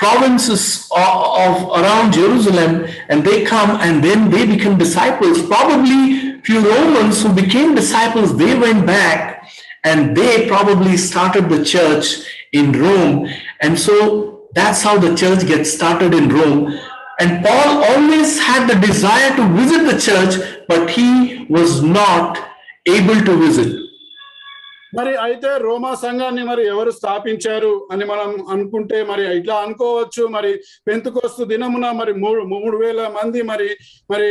provinces of around Jerusalem, and they come and then they become disciples. Probably few Romans who became disciples, they went back and they probably started the church in Rome. And so that's how the church gets started in Rome. And Paul always had the desire to visit the church, but he was not able to visit. మరి అయితే రోమా సంఘాన్ని మరి ఎవరు స్థాపించారు అని మనం అనుకుంటే మరి ఇట్లా అనుకోవచ్చు. మరి పెంతెకొస్తు దినమున మరి 3,000 మంది మరి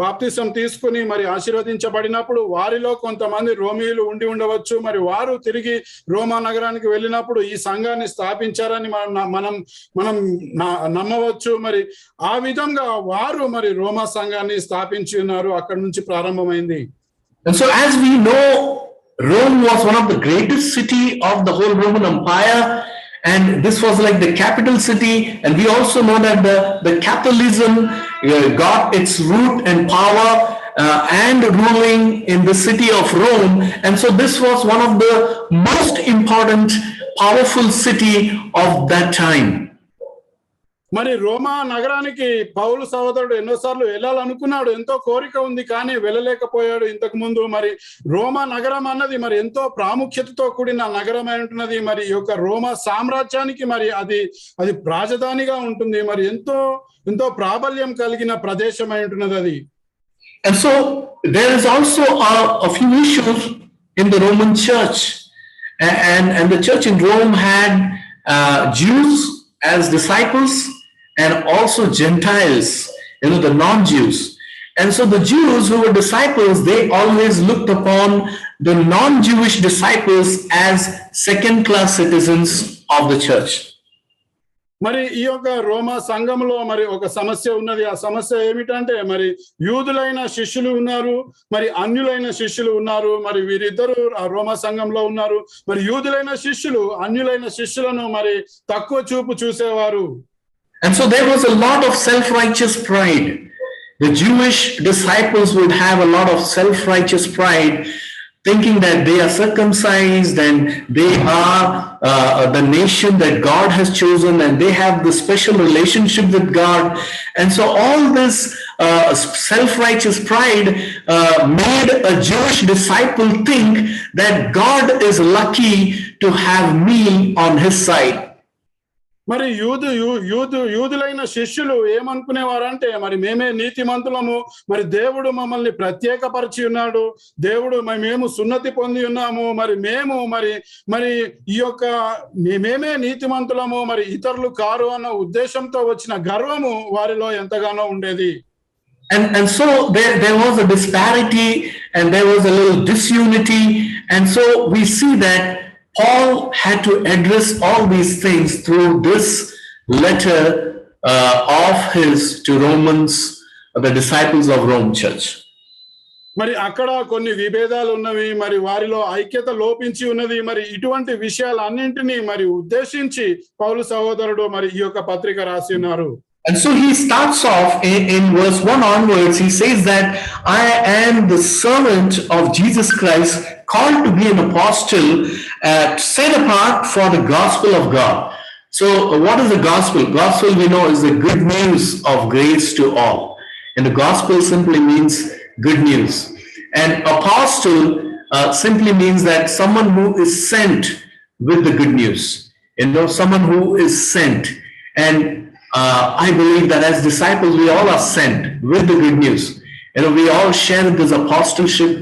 బాప్తిసం తీసుకుని మరి ఆశీర్వదించబడినప్పుడు వారిలో కొంతమంది రోమీయులు ఉండి ఉండవచ్చు. మరి వారు తిరిగి రోమా నగరానికి వెళ్ళినప్పుడు ఈ సంఘాన్ని స్థాపించారని మనం నమ్మవచ్చు. మరి ఆ విధంగా వారు మరి రోమా సంఘాన్ని స్థాపించి ఉన్నారు. అక్కడి నుంచి ప్రారంభమైంది. And so as we know, Rome was one of the greatest city of the whole Roman Empire, and this was like the capital city. And we also know that the Catholicism got its root and power and ruling in the city of Rome. And so this was one of the most important, powerful city of that time. మరి రోమా నగరానికి పౌలు సహోదరుడు ఎన్నోసార్లు వెళ్ళాలనుకున్నాడు, ఎంతో కోరిక ఉంది, కానీ వెళ్ళలేకపోయాడు ఇంతకు ముందు. మరి రోమా నగరం అన్నది మరి ఎంతో ప్రాముఖ్యతతో కూడిన నగరం అయి ఉంటున్నది. మరి ఈ యొక్క రోమా సామ్రాజ్యానికి మరి అది రాజధానిగా ఉంటుంది. మరి ఎంతో ప్రాబల్యం కలిగిన ప్రదేశం అయి ఉంటున్నది అది. And so there is also a few issues in the Roman church, and the church in Rome had Jews as disciples, and also Gentiles, the non-Jews. And so the Jews who were disciples, they always looked upon the non-Jewish disciples as second-class citizens of the church. మరి ఈ యొక్క రోమా సంఘంలో మరి ఒక సమస్య ఉన్నది. ఆ సమస్య ఏమిటంటే మరి యూదులైన శిష్యులు ఉన్నారు, మరి అన్యులైన శిష్యులు ఉన్నారు. మరి వీరిద్దరు ఆ రోమా సంఘంలో ఉన్నారు. మరి యూదులైన శిష్యులు అన్యులైన శిష్యులను మరి తక్కువ చూపు చూసేవారు. And so there was a lot of self-righteous pride. The Jewish disciples would have a lot of self-righteous pride, thinking that they are circumcised and they are the nation that God has chosen, and they have the special relationship with God. And so all this self-righteous pride made a Jewish disciple think that God is lucky to have me on his side. మరి యూదులైన శిష్యులు ఏమనుకునేవారంటే మరి మేమే నీతిమంతులము, మరి దేవుడు మమ్మల్ని ప్రత్యేకపరిచి ఉన్నాడు, దేవుడు మేము సున్నతి పొంది ఉన్నాము, మరి మేము మరి ఈ యొక్క మేమే నీతిమంతులము, మరి ఇతరులు కారు అన్న ఉద్దేశంతో వచ్చిన గర్వము వారిలో ఎంతగానో ఉండేది. And so there was a disparity, and there was a little disunity. And so we see that Paul had to address all these things through this letter of his to Romans, the disciples of Rome church. మరి అక్కడ కొన్ని విభేదాలు ఉన్నవి, మరి వారిలో ఐక్యత లోపించి ఉన్నది. మరి ఇటువంటి విషయాలన్నింటినీ మరి ఉద్దేశించి పౌలు సహోదరుడు మరి ఈ యొక్క పత్రిక రాసి ఉన్నారు. And so he starts off in verse 1 onwards. He says that I am the servant of Jesus Christ, called to be an apostle, set apart for the gospel of God. So what is the gospel? Gospel, we know, is the good news of grace to all. And the gospel simply means good news. And apostle simply means that someone who is sent with the good news. Someone who is sent. And I believe that as disciples, we all are sent with the good news. We all share this apostleship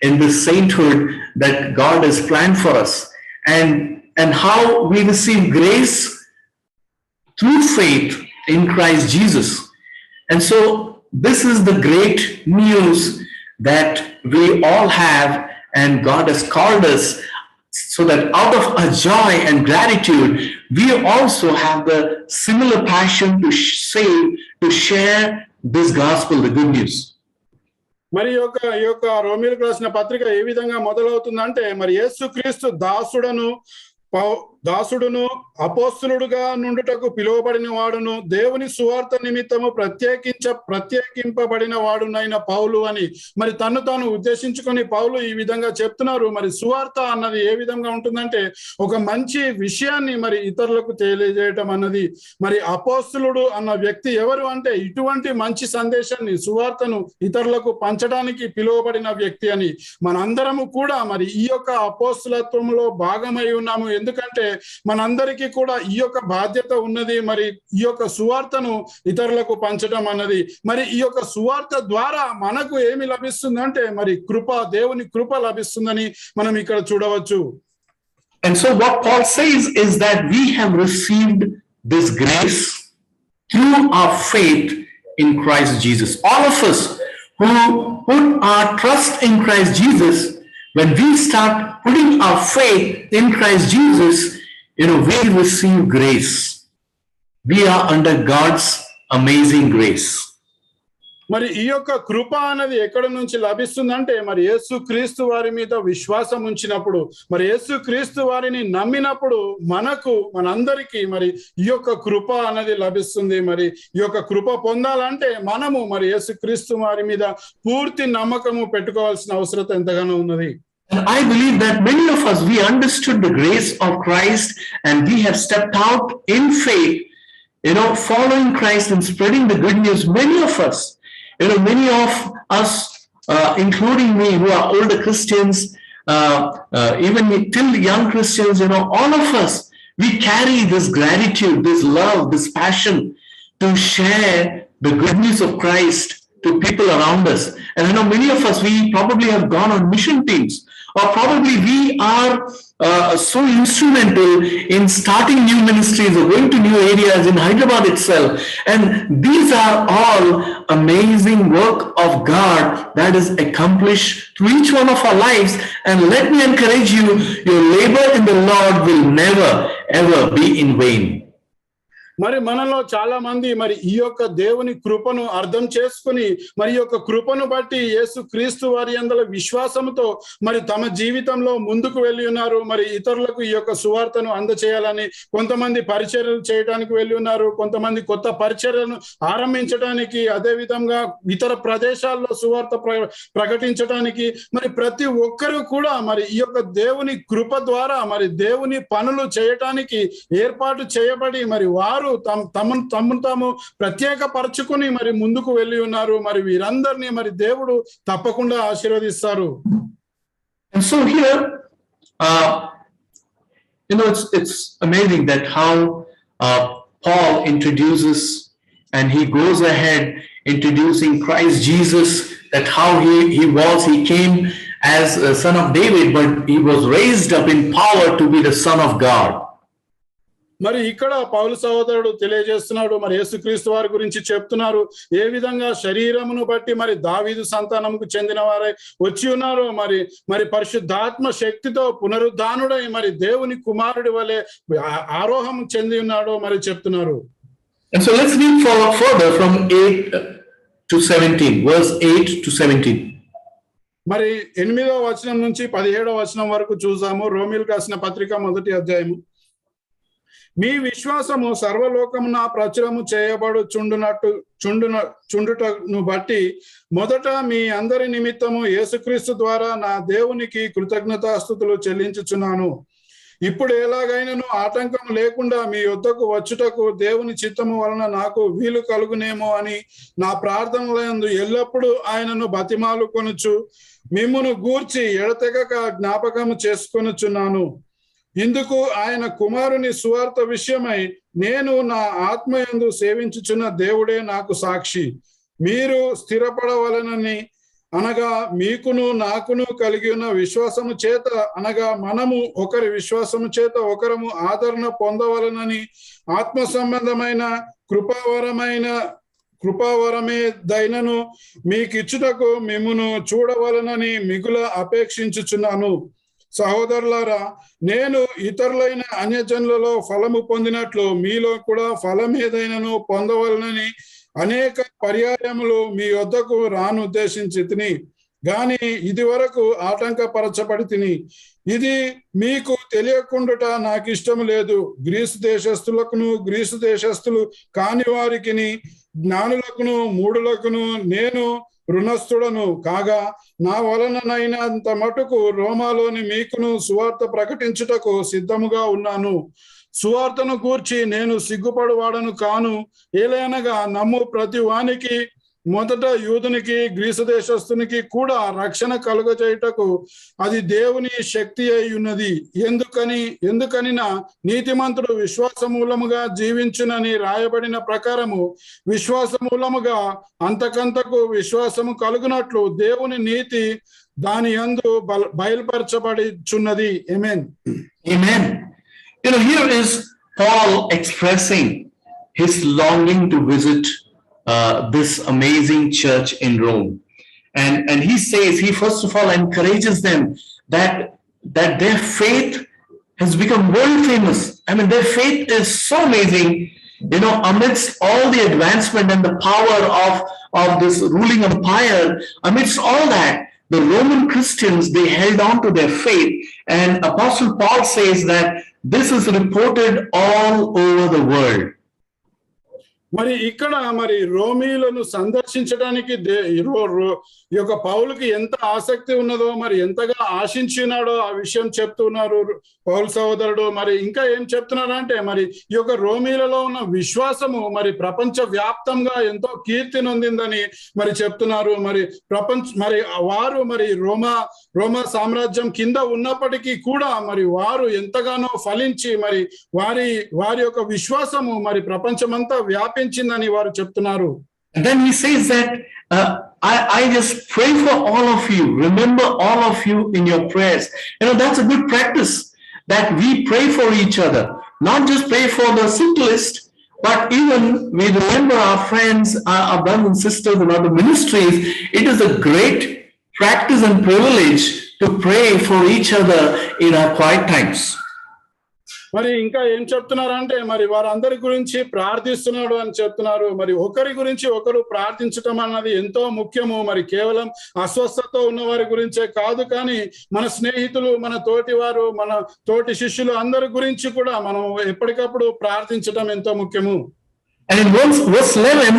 in this sainthood that God has planned for us. And how we receive grace through faith in Christ Jesus. And so this is the great news that we all have, and God has called us so that out of a joy and gratitude, we also have the similar passion to share this gospel, the good news. మరి ఈ యొక్క రోమీయులకు రాసిన పత్రిక ఏ విధంగా మొదలవుతుందంటే మరి యేసుక్రీస్తు దాసుడను దాసుడును అపోస్తులుడుగా నుండుటకు పిలువబడిన వాడును దేవుని సువార్త నిమిత్తము ప్రత్యేకింపబడిన వాడునైన పౌలు అని మరి తను తాను ఉద్దేశించుకొని పౌలు ఈ విధంగా చెప్తున్నారు. మరి సువార్త అన్నది ఏ విధంగా ఉంటుందంటే ఒక మంచి విషయాన్ని మరి ఇతరులకు తెలియజేయటం అన్నది. మరి అపోస్తులుడు అన్న వ్యక్తి ఎవరు అంటే ఇటువంటి మంచి సందేశాన్ని సువార్తను ఇతరులకు పంచడానికి పిలువబడిన వ్యక్తి అని. మనందరము కూడా మరి ఈ యొక్క అపోస్తులత్వంలో భాగమై ఉన్నాము. ఎందుకంటే మనందరికీ కూడా ఈ యొక్క బాధ్యత ఉన్నది. మరి ఈ యొక్క సువార్తను ఇతరులకు పంచడం అన్నది. మరి ఈ యొక్క సువార్త ద్వారా మనకు ఏమి లభిస్తుందంటే మరి కృప, దేవుని కృప లభిస్తుందని మనం ఇక్కడ చూడవచ్చు. And so what Paul says is that we have received this grace through our faith in Christ Jesus. All of us who put our trust in Christ Jesus, when we start putting our faith in Christ Jesus, we receive grace. We are under God's amazing grace. మరి ఈ యొక్క కృప అనేది ఎక్కడ నుంచి లభిస్తుందంటే మరి యేసు క్రీస్తు వారి మీద విశ్వాసం ఉంచినప్పుడు, మరి యేసు క్రీస్తు వారిని నమ్మినప్పుడు మనందరికీ మరి ఈ యొక్క కృప అనేది లభిస్తుంది. మరి ఈ యొక్క కృప పొందాలంటే మనము మరి యేసు క్రీస్తు వారి మీద పూర్తి నమ్మకము పెట్టుకోవాల్సిన అవసరం ఎంతగానో ఉన్నది. And I believe that many of us, we understood the grace of Christ and we have stepped out in faith, following Christ and spreading the good news. Many of us, many of us, including me, who are older Christians, even till young Christians, all of us, we carry this gratitude, this love, this passion to share the good news of Christ to people around us. And many of us, we probably have gone on mission teams, or probably we are so instrumental in starting new ministries or going to new areas in Hyderabad itself. And these are all amazing work of God that is accomplished through each one of our lives. And let me encourage you, your labor in the Lord will never, ever be in vain. మరి మనలో చాలా మంది మరి ఈ యొక్క దేవుని కృపను అర్థం చేసుకుని మరి ఈ యొక్క కృపను బట్టి యేసు క్రీస్తు వారి యందల విశ్వాసంతో మరి తమ జీవితంలో ముందుకు వెళ్ళి ఉన్నారు. మరి ఇతరులకు ఈ యొక్క సువార్తను అందచేయాలని కొంతమంది పరిచర్యలు చేయడానికి వెళ్ళి ఉన్నారు. కొంతమంది కొత్త పరిచర్యలను ఆరంభించడానికి, అదే విధంగా ఇతర ప్రదేశాల్లో సువార్త ప్రకటించడానికి మరి ప్రతి ఒక్కరూ కూడా మరి ఈ యొక్క దేవుని కృప ద్వారా మరి దేవుని పనులు చేయటానికి ఏర్పాటు చేయబడి మరి వారు తమను తాము ప్రత్యేకపరచుకుని మరి ముందుకు వెళ్ళి ఉన్నారు. మరి వీరందరినీ మరి దేవుడు తప్పకుండా ఆశీర్వదిస్తారు. And so here, it's amazing that how Paul introduces and he goes ahead introducing Christ Jesus, that how he came as a son of David, but he was raised up in power to be the son of God. మరి ఇక్కడ పౌలు సహోదరుడు తెలియజేస్తున్నాడు, మరి యేసుక్రీస్తు వారి గురించి చెప్తున్నారు. ఏ విధంగా శరీరమును బట్టి మరి దావీదు సంతానముకు చెందిన వారై వచ్చి ఉన్నారో మరి పరిశుద్ధాత్మ శక్తితో పునరుద్ధానుడై మరి దేవుని కుమారుడి వలె ఆరోహం చెంది ఉన్నాడో మరి చెప్తున్నారు. And so let's read further from 8 to 17, verse 8 to 17. మరి 8వ వచనం నుంచి 17వ వచనం వరకు చూసాము. రోమీయులకు రాసిన పత్రిక 1వ అధ్యాయము. మీ విశ్వాసము సర్వలోకమున ప్రచురము చుండుటను బట్టి మొదట మీ అందరి నిమిత్తము యేసుక్రీస్తు ద్వారా నా దేవునికి కృతజ్ఞతాస్తుతులు చెల్లించుచున్నాను. ఇప్పుడు ఎలాగైనను ఆటంకం లేకుండా మీ యొద్దకు వచ్చుటకు దేవుని చిత్తము వలన నాకు వీలు కలుగునేమో అని నా ప్రార్థనలందు ఎల్లప్పుడూ ఆయనను బతిమాలు కొనుచు మిమ్మును గూర్చి ఎడతెగక జ్ఞాపకము చేసుకొనుచున్నాను. ఇందుకు ఆయన కుమారుని సువార్త విషయమై నేను నా ఆత్మయందు సేవించుచున్న దేవుడే నాకు సాక్షి. మీరు స్థిరపడవలనని, అనగా మీకును నాకును కలిగి ఉన్న విశ్వాసము చేత, అనగా మనము ఒకరి విశ్వాసము చేత ఒకరము ఆదరణ పొందవలనని ఆత్మ సంబంధమైన కృపావరమే దైనను మీకిచ్చుటకు మిమ్మును చూడవలనని మిగుల అపేక్షించుచున్నాను. సహోదరులారా, నేను ఇతరులైన అన్యజనులలో ఫలము పొందినట్లు మీలో కూడా ఫలం ఏదైనాను పొందవలనని అనేక పర్యాయములు మీ వద్దకు రానుద్దేశించి తిని గాని ఇది వరకు ఆటంకపరచబడి తిని ఇది మీకు తెలియకుండుట నాకు ఇష్టం లేదు. గ్రీసు దేశస్థులకును గ్రీసు దేశస్థులు కాని వారికిని జ్ఞానులకును మూఢులకును నేను రుణస్థుడను కాగా నా వలననైనంత మటుకు రోమాలోని మీకును సువార్త ప్రకటించుటకు సిద్ధముగా ఉన్నాను. సువార్తను గూర్చి నేను సిగ్గుపడువాడను కాను. ఏలైనగా నమ్ము ప్రతి వానికి మొదట యూదునికి గ్రీసు దేశస్థునికి కూడా రక్షణ కలుగజేయుటకు అది దేవుని శక్తి అయి ఉన్నది. ఎందుకనినా నీతిమంతుడు విశ్వాసమూలముగా జీవించునని రాయబడిన ప్రకారము విశ్వాసమూలముగా అంతకంతకు విశ్వాసము కలుగునట్లు దేవుని నీతి దాని యందు బయలుపరచబడిచున్నది. ఆమేన్. Amen. Here is Paul expressing his longing to visit this amazing church in Rome. And he says, he first of all encourages them that their faith has become world famous. I mean, their faith is so amazing, amidst all the advancement and the power of this ruling empire, amidst all that, the Roman Christians, they held on to their faith. And Apostle Paul says that this is reported all over the world. మరి ఇక్కడ మరి రోమీలను సందర్శించడానికి ఈ యొక్క పౌలుకి ఎంత ఆసక్తి ఉన్నదో మరి ఎంతగా ఆశించినాడో ఆ విషయం చెప్తున్నారు పౌలు సహోదరుడు. మరి ఇంకా ఏం చెప్తున్నారంటే మరి ఈ యొక్క రోమీలలో ఉన్న విశ్వాసము మరి ప్రపంచ వ్యాప్తంగా ఎంతో కీర్తి నొందిందని మరి చెప్తున్నారు. మరి వారు మరి రోమా సామ్రాజ్యం కింద ఉన్నప్పటికీ కూడా మరి వారు ఎంతగానో ఫలించి మరి వారి యొక్క విశ్వాసము మరి ప్రపంచమంతా వ్యాపించిందని వారు చెప్తున్నారు. And then he says that I just pray for all of you. Remember all of you in your prayers. That's a good practice, that we pray for each other. Not just pray for the sick list, but even we remember our friends, our brothers and sisters in other ministries. It is a great practice and privilege to pray for each other in our quiet times. మరి ఇంకా ఏం చెప్తున్నారంటే మరి వారందరి గురించి ప్రార్థిస్తున్నాడు అని చెప్తున్నారు. మరి ఒకరి గురించి ఒకరు ప్రార్థించటం అన్నది ఎంతో ముఖ్యము. మరి కేవలం అస్వస్థతో ఉన్న వారి గురించే కాదు, కానీ మన స్నేహితులు, మన తోటి వారు, మన తోటి శిష్యులు అందరి గురించి కూడా మనం ఎప్పటికప్పుడు ప్రార్థించటం ఎంతో ముఖ్యము. And in verse 11,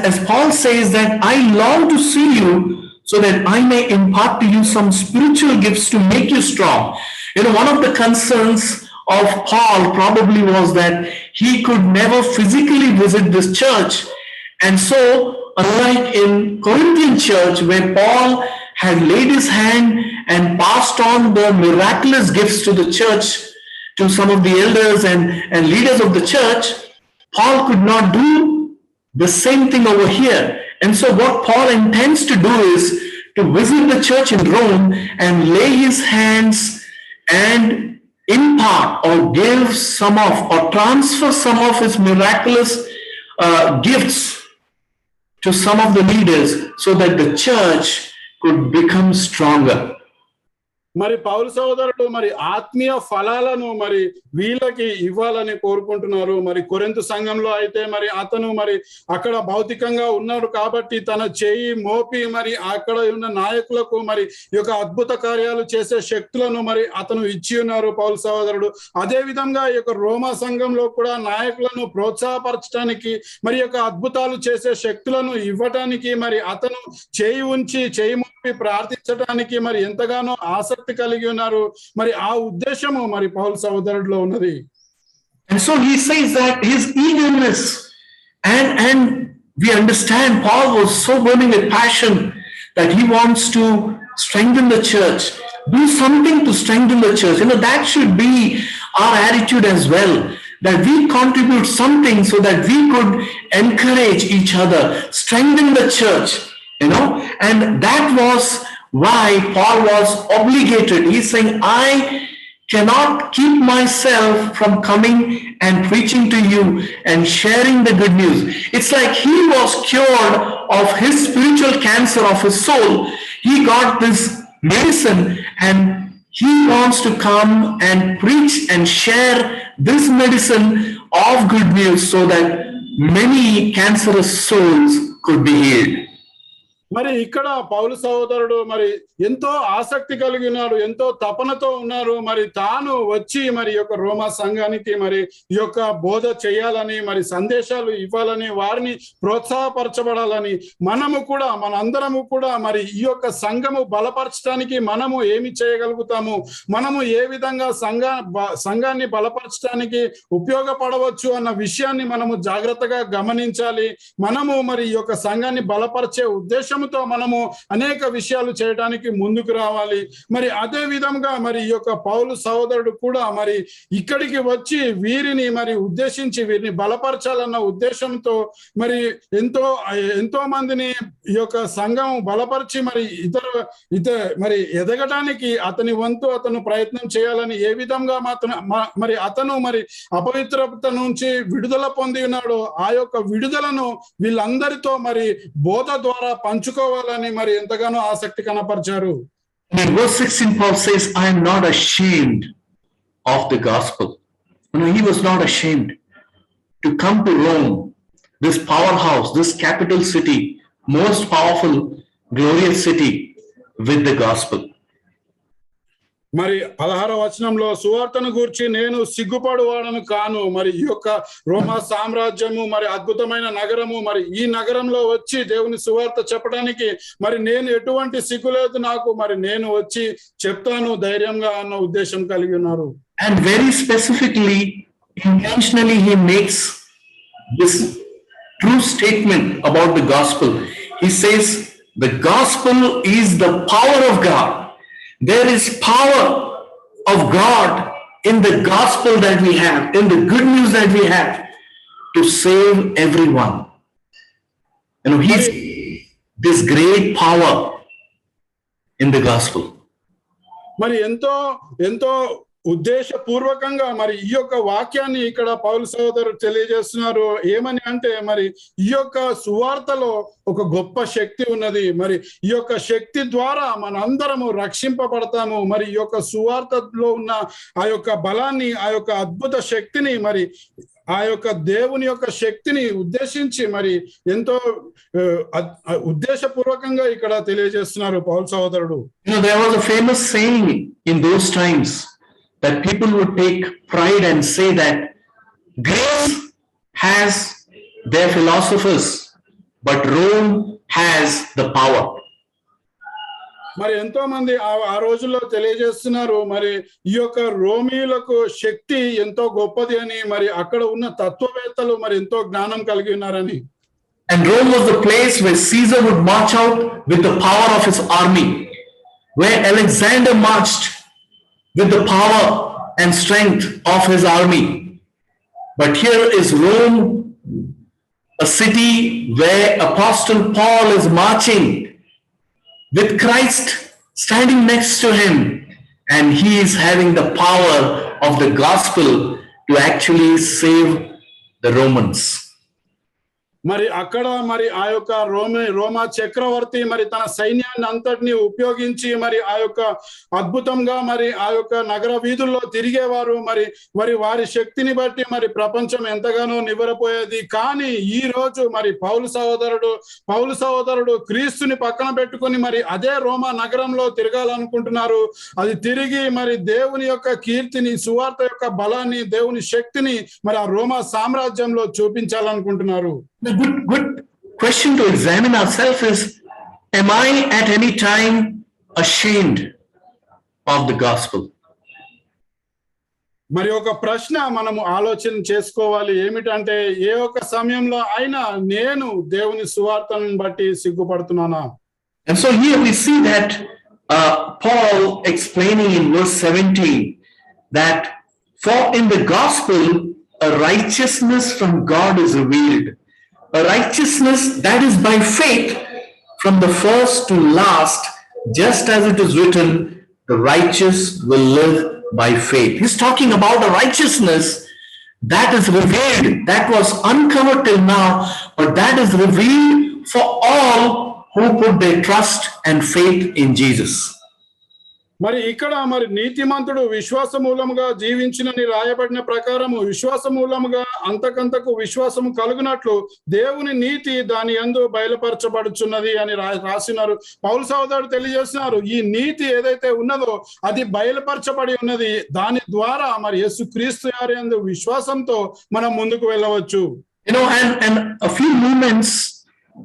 as Paul says that I long to see you so that I may impart to you some spiritual gifts to make you strong. One of the concerns of Paul probably was that he could never physically visit this church. And so, unlike in Corinthian church, where Paul had laid his hand and passed on the miraculous gifts to the church, to some of the elders and leaders of the church, Paul could not do the same thing over here. And so what Paul intends to do is to visit the church in Rome and lay his hands and impart or give some of or transfer some of his miraculous gifts to some of the leaders so that the church could become stronger. మరి పౌలు సహోదరుడు మరి ఆత్మీయ ఫలాలను మరి వీళ్ళకి ఇవ్వాలని కోరుకుంటున్నారు. మరి కొరింథు సంఘంలో అయితే మరి అతను మరి అక్కడ భౌతికంగా ఉన్నాడు కాబట్టి తన చేయి మోపి మరి అక్కడ ఉన్న నాయకులకు మరి ఈ యొక్క అద్భుత కార్యాలు చేసే శక్తులను మరి అతను ఇచ్చి ఉన్నారు పౌలు సహోదరుడు. అదే విధంగా ఈ యొక్క రోమా సంఘంలో కూడా నాయకులను ప్రోత్సాహపరచడానికి మరి యొక్క అద్భుతాలు చేసే శక్తులను ఇవ్వటానికి మరి అతను చేయి ఉంచి చేయి మోపి ప్రార్థించడానికి మరి ఎంతగానో ఆసక్తి కలిగి ఉన్నారు. మరి ఆ ఉద్దేశము మరి పౌలు సహోదరుడిలో ఉన్నది. And so he says that his eagerness and we understand Paul was so burning with passion that he wants to strengthen the church, do something to strengthen the church. That should be our attitude as well, that we contribute something so that we could encourage each other, strengthen the church, and that was why Paul was obligated. He's saying, I cannot keep myself from coming and preaching to you and sharing the good news. It's like he was cured of his spiritual cancer of his soul. He got this medicine and he wants to come and preach and share this medicine of good news so that many cancerous souls could be healed. మరి ఇక్కడ పౌలు సహోదరుడు మరి ఎంతో ఆసక్తి కలిగి ఉన్నాడు, ఎంతో తపనతో ఉన్నారు. మరి తాను వచ్చి మరి యొక్క రోమా సంఘానికి మరి ఈ యొక్క బోధ చేయాలని, మరి సందేశాలు ఇవ్వాలని, వారిని ప్రోత్సాహపరచబడాలని, మనము కూడా మనందరము కూడా మరి ఈ యొక్క సంఘము బలపరచడానికి మనము ఏమి చేయగలుగుతాము, మనము ఏ విధంగా సంఘాన్ని బలపరచడానికి ఉపయోగపడవచ్చు అన్న విషయాన్ని మనము జాగ్రత్తగా గమనించాలి. మనము మరి ఈ యొక్క సంఘాన్ని బలపరిచే ఉద్దేశంతో మనము అనేక విషయాలు చేయడానికి ముందుకు రావాలి. మరి అదే విధంగా మరి ఈ యొక్క పౌలు సహోదరుడు కూడా మరి ఇక్కడికి వచ్చి వీరిని మరి ఉద్దేశించి వీరిని బలపరచాలన్న ఉద్దేశంతో మరి ఎంతో మందిని ఈ యొక్క సంఘం బలపరిచి మరి మరి ఎదగడానికి అతని వంతు అతను ప్రయత్నం చేయాలని, ఏ విధంగా మరి అతను మరి అపవిత్రత నుంచి విడుదల పొంది ఉన్నాడో ఆ యొక్క విడుదలను వీళ్ళందరితో మరి బోధ ద్వారా పంచుకోవాలని మరి ఎంతగానో ఆసక్తి కనపరిచారు. In verse 16, Paul says, I am not ashamed of the gospel. He was not ashamed to come to Rome, this powerhouse, this capital city, most powerful, glorious city, with the gospel. మరి 16వ వచనంలో సువార్తను గూర్చి నేను సిగ్గుపడువాడను కాను. మరి ఈ యొక్క రోమా సామ్రాజ్యము మరి అద్భుతమైన నగరము, మరి ఈ నగరంలో వచ్చి దేవుని సువార్త చెప్పడానికి మరి నేను ఎటువంటి సిగ్గు లేదు నాకు, మరి నేను వచ్చి చెప్తాను ధైర్యంగా అన్న ఉద్దేశం కలిగి ఉన్నారు. And very specifically, intentionally, he makes this true statement about the gospel. He says, the gospel is the power of God. There is power of God in the gospel that we have, in the good news that we have, to save everyone. He's this great power in the gospel. మరి ఎంతో ఉద్దేశపూర్వకంగా మరి ఈ యొక్క వాక్యాన్ని ఇక్కడ పౌలు సహోదరుడు తెలియజేస్తున్నారు. ఏమని అంటే మరి ఈ యొక్క సువార్తలో ఒక గొప్ప శక్తి ఉన్నది. మరి ఈ యొక్క శక్తి ద్వారా మనందరము రక్షింపబడతాము. మరి ఈ యొక్క సువార్తలో ఉన్న ఆ యొక్క బలాన్ని, ఆ యొక్క అద్భుత శక్తిని, మరి ఆ యొక్క దేవుని యొక్క శక్తిని ఉద్దేశించి మరి ఎంతో ఉద్దేశపూర్వకంగా ఇక్కడ తెలియజేస్తున్నారు పౌలు సహోదరుడు. There was a famous saying in those times that people would take pride and say that Greece has their philosophers, but Rome has the power. మరి ఎంతో మంది ఆ రోజుల్లో తెలియజేస్తున్నారు మరి ఈ యొక్క రోమీయులకు శక్తి ఎంతో గొప్పది అని, మరి అక్కడ ఉన్న తత్వవేత్తలు మరి ఎంతో జ్ఞానం కలిగి ఉన్నారని. And Rome was the place where Caesar would march out with the power of his army, where Alexander marched with the power and strength of his army. But here is Rome, a city where Apostle Paul is marching with Christ standing next to him, and he is having the power of the gospel to actually save the Romans. మరి అక్కడ మరి ఆ యొక్క రోమా చక్రవర్తి మరి తన సైన్యాన్ని అంతటిని ఉపయోగించి మరి ఆ యొక్క అద్భుతంగా మరి ఆ యొక్క నగర వీధుల్లో తిరిగేవారు. మరి వారి శక్తిని బట్టి మరి ప్రపంచం ఎంతగానో నివ్వరపోయేది. కానీ ఈ రోజు మరి పౌలు సహోదరుడు క్రీస్తుని పక్కన పెట్టుకుని మరి అదే రోమా నగరంలో తిరగాలనుకుంటున్నారు. అది తిరిగి మరి దేవుని యొక్క కీర్తిని, సువార్త యొక్క బలాన్ని, దేవుని శక్తిని మరి ఆ రోమా సామ్రాజ్యంలో చూపించాలనుకుంటున్నారు. The good question to examine ourselves is, am I at any time ashamed of the gospel? మరి ఒక ప్రశ్న మనము ఆలోచన చేసుకోవాలి. ఏమిటంటే ఏ ఒక్క సమయంలో అయినా నేను దేవుని సువార్తను బట్టి సిగ్గుపడుతున్నానా? And so here we see that Paul explaining in verse 17 that for in the gospel a righteousness from God is revealed. A righteousness that is by faith from the first to last, just as it is written, the righteous will live by faith. He's talking about a righteousness that is revealed, that was uncovered till now, but that is revealed for all who put their trust and faith in Jesus. మరి ఇక్కడ మరి నీతిమంతుడు విశ్వాస మూలముగా జీవించినని రాయబడిన ప్రకారము విశ్వాస మూలముగా అంతకంతకు విశ్వాసము కలుగునట్లు దేవుని నీతి దాని యందు బయలుపరచబడుచున్నది అని రాసినారు. పౌలు సహోదరుడు తెలియజేస్తున్నారు, ఈ నీతి ఏదైతే ఉన్నదో అది బయలుపరచబడి ఉన్నది. దాని ద్వారా మరి యేసుక్రీస్తు వారి యందు విశ్వాసంతో మనం ముందుకు వెళ్ళవచ్చు. And a few moments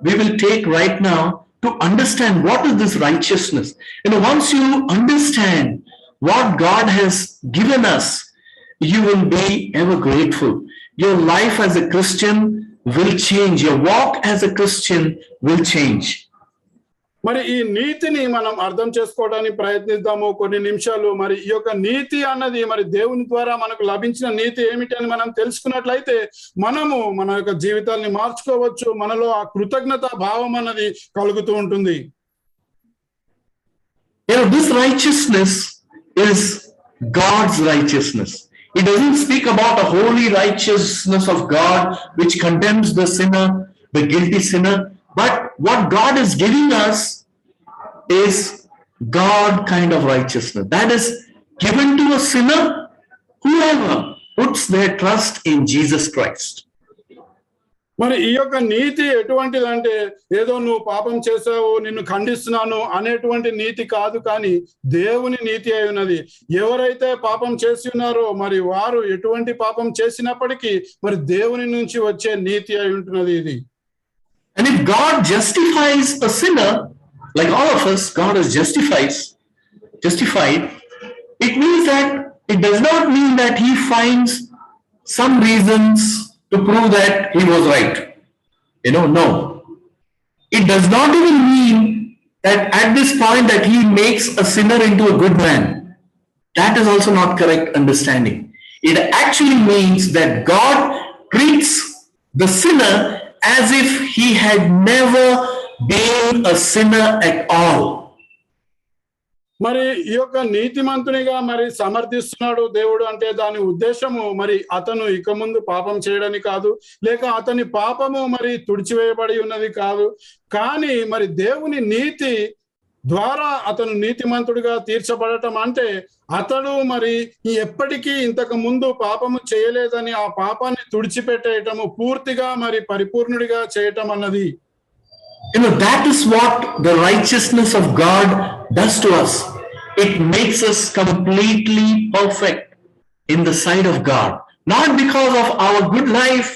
we will take right now to understand what is this righteousness. Once you understand what God has given us, you will be ever grateful. Your life as a Christian will change. Your walk as a Christian will change. మరి ఈ నీతిని మనం అర్థం చేసుకోవడానికి ప్రయత్నిద్దాము కొన్ని నిమిషాలు. మరి ఈ యొక్క నీతి అన్నది మరి దేవుని ద్వారా మనకు లభించిన నీతి ఏమిటి అని మనం తెలుసుకున్నట్లయితే మనము మన యొక్క జీవితాన్ని మార్చుకోవచ్చు. మనలో ఆ కృతజ్ఞత భావం అన్నది కలుగుతూ ఉంటుంది. This righteousness is God's righteousness. It doesn't speak about a holy righteousness of God which condemns the sinner, the guilty sinner. But what God is giving us is God kind of righteousness. That is given to a sinner, whoever puts their trust in Jesus Christ. మరి ఈ యొక్క నీతి ఎటువంటిదంటే ఏదో నువ్వు పాపం చేసావు నిన్ను ఖండిస్తున్నాను అనేటువంటి నీతి కాదు, కానీ దేవుని నీతి అయి ఉన్నది. ఎవరైతే పాపం చేసి ఉన్నారో మరి వారు ఎటువంటి పాపం చేసినప్పటికీ మరి దేవుని నుంచి వచ్చే నీతి అయి ఉంటున్నది ఇది. And if God justifies a sinner, like all of us, God is justified, it means that it does not mean that he finds some reasons to prove that he was right. No. It does not even mean that at this point that he makes a sinner into a good man. That is also not correct understanding. It actually means that God treats the sinner as if he had never been a sinner at all. మరి ఈ యొక్క నీతిమంతునిగా మరి సమర్థిస్తున్నాడు దేవుడు అంటే దాని ఉద్దేశము మరి అతను ఇక ముందు పాపం చేయడని కాదు, లేక అతని పాపము మరి తుడిచివేయబడి ఉన్నది కాదు, కానీ మరి దేవుని నీతి ద్వారా అతను నీతిమంతుడిగా తీర్చబడటం అంటే అతడు మరి ఎప్పటికీ ఇంతకు ముందు పాపము చేయలేదని ఆ పాపాన్ని తుడిచిపెట్టేయటము, పూర్తిగా మరి పరిపూర్ణుడిగా చేయటం అన్నది. That is what the righteousness of God does to us. It makes us completely perfect in the sight of God, not because of our good life,